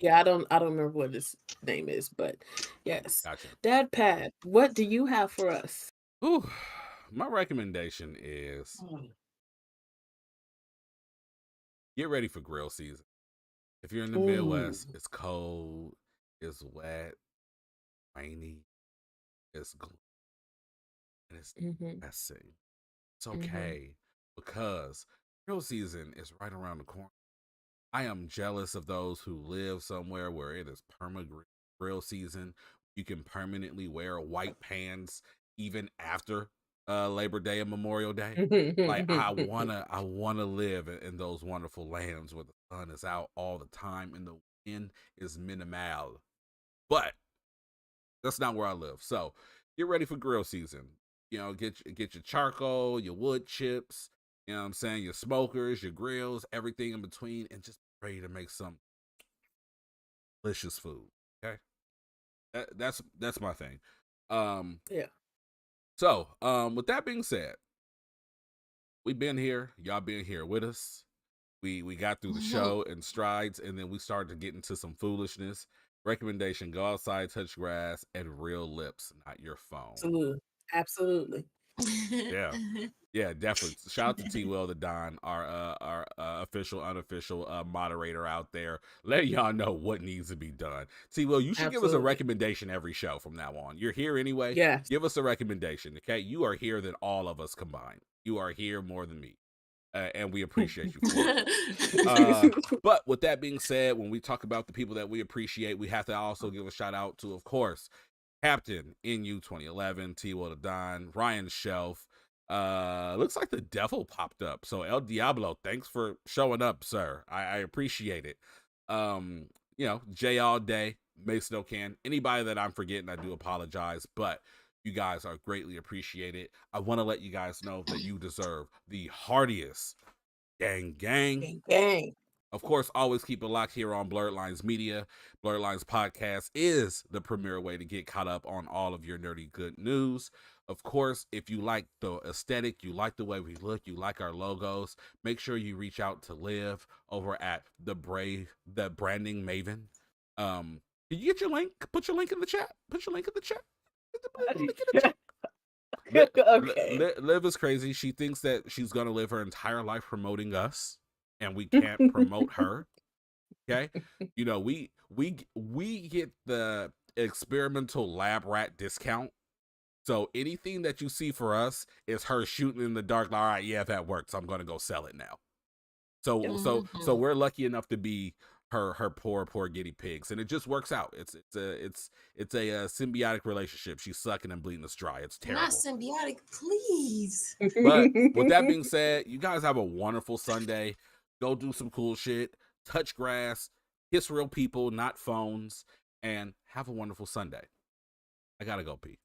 Yeah, I don't remember what his name is, but yes. Gotcha. Dad Pad, what do you have for us? Ooh, my recommendation is get ready for grill season. If you're in the Midwest, it's cold, it's wet, rainy, it's gloomy, and it's depressing. It's okay because grill season is right around the corner. I am jealous of those who live somewhere where it is grill season. You can permanently wear white pants even after Labor Day and Memorial Day. Like I wanna live in those wonderful lands where the sun is out all the time and the wind is minimal. But that's not where I live. So get ready for grill season. You know, get your charcoal, your wood chips, you know what I'm saying, your smokers, your grills, everything in between, and just ready to make some delicious food. Okay. That's my thing. Yeah. So, with that being said, we've been here, y'all been here with us. We got through the show in strides, and then we started to get into some foolishness. Recommendation: go outside, touch grass, and real lips, not your phone. Absolutely. Yeah, definitely. Shout out to T Will the Don, our official, unofficial moderator out there. Let y'all know what needs to be done. T Will, you should give us a recommendation every show from now on. You're here anyway. Yes. Give us a recommendation, okay? You are here than all of us combined. You are here more than me. And we appreciate you for it. But with that being said, when we talk about the people that we appreciate, we have to also give a shout out to, of course, Captain NU 2011, T Will the Don, Ryan Shelf. Looks like the devil popped up. So El Diablo, thanks for showing up, sir. I appreciate it. You know, Jay All Day, Mason O'Can, anybody that I'm forgetting, I do apologize, but you guys are greatly appreciated. I want to let you guys know that you deserve the heartiest gang. Of course, always keep it locked here on Blerd Lines Media. Blerd Lines Podcast is the premier way to get caught up on all of your nerdy good news. Of course, if you like the aesthetic, you like the way we look, you like our logos, make sure you reach out to Liv over at the Branding Maven. Can you get your link? Put your link in the chat. Put your link in the chat. Okay. Liv is crazy. She thinks that she's gonna live her entire life promoting us, and we can't promote her. Okay, you know, we get the experimental lab rat discount. So anything that you see for us is her shooting in the dark. All right, yeah, that works. I'm gonna go sell it now. So we're lucky enough to be her poor guinea pigs, and it just works out. It's a symbiotic relationship. She's sucking and bleeding us dry. It's terrible. Not symbiotic, please. But with that being said, you guys have a wonderful Sunday. Go do some cool shit. Touch grass. Kiss real people, not phones. And have a wonderful Sunday. I gotta go pee.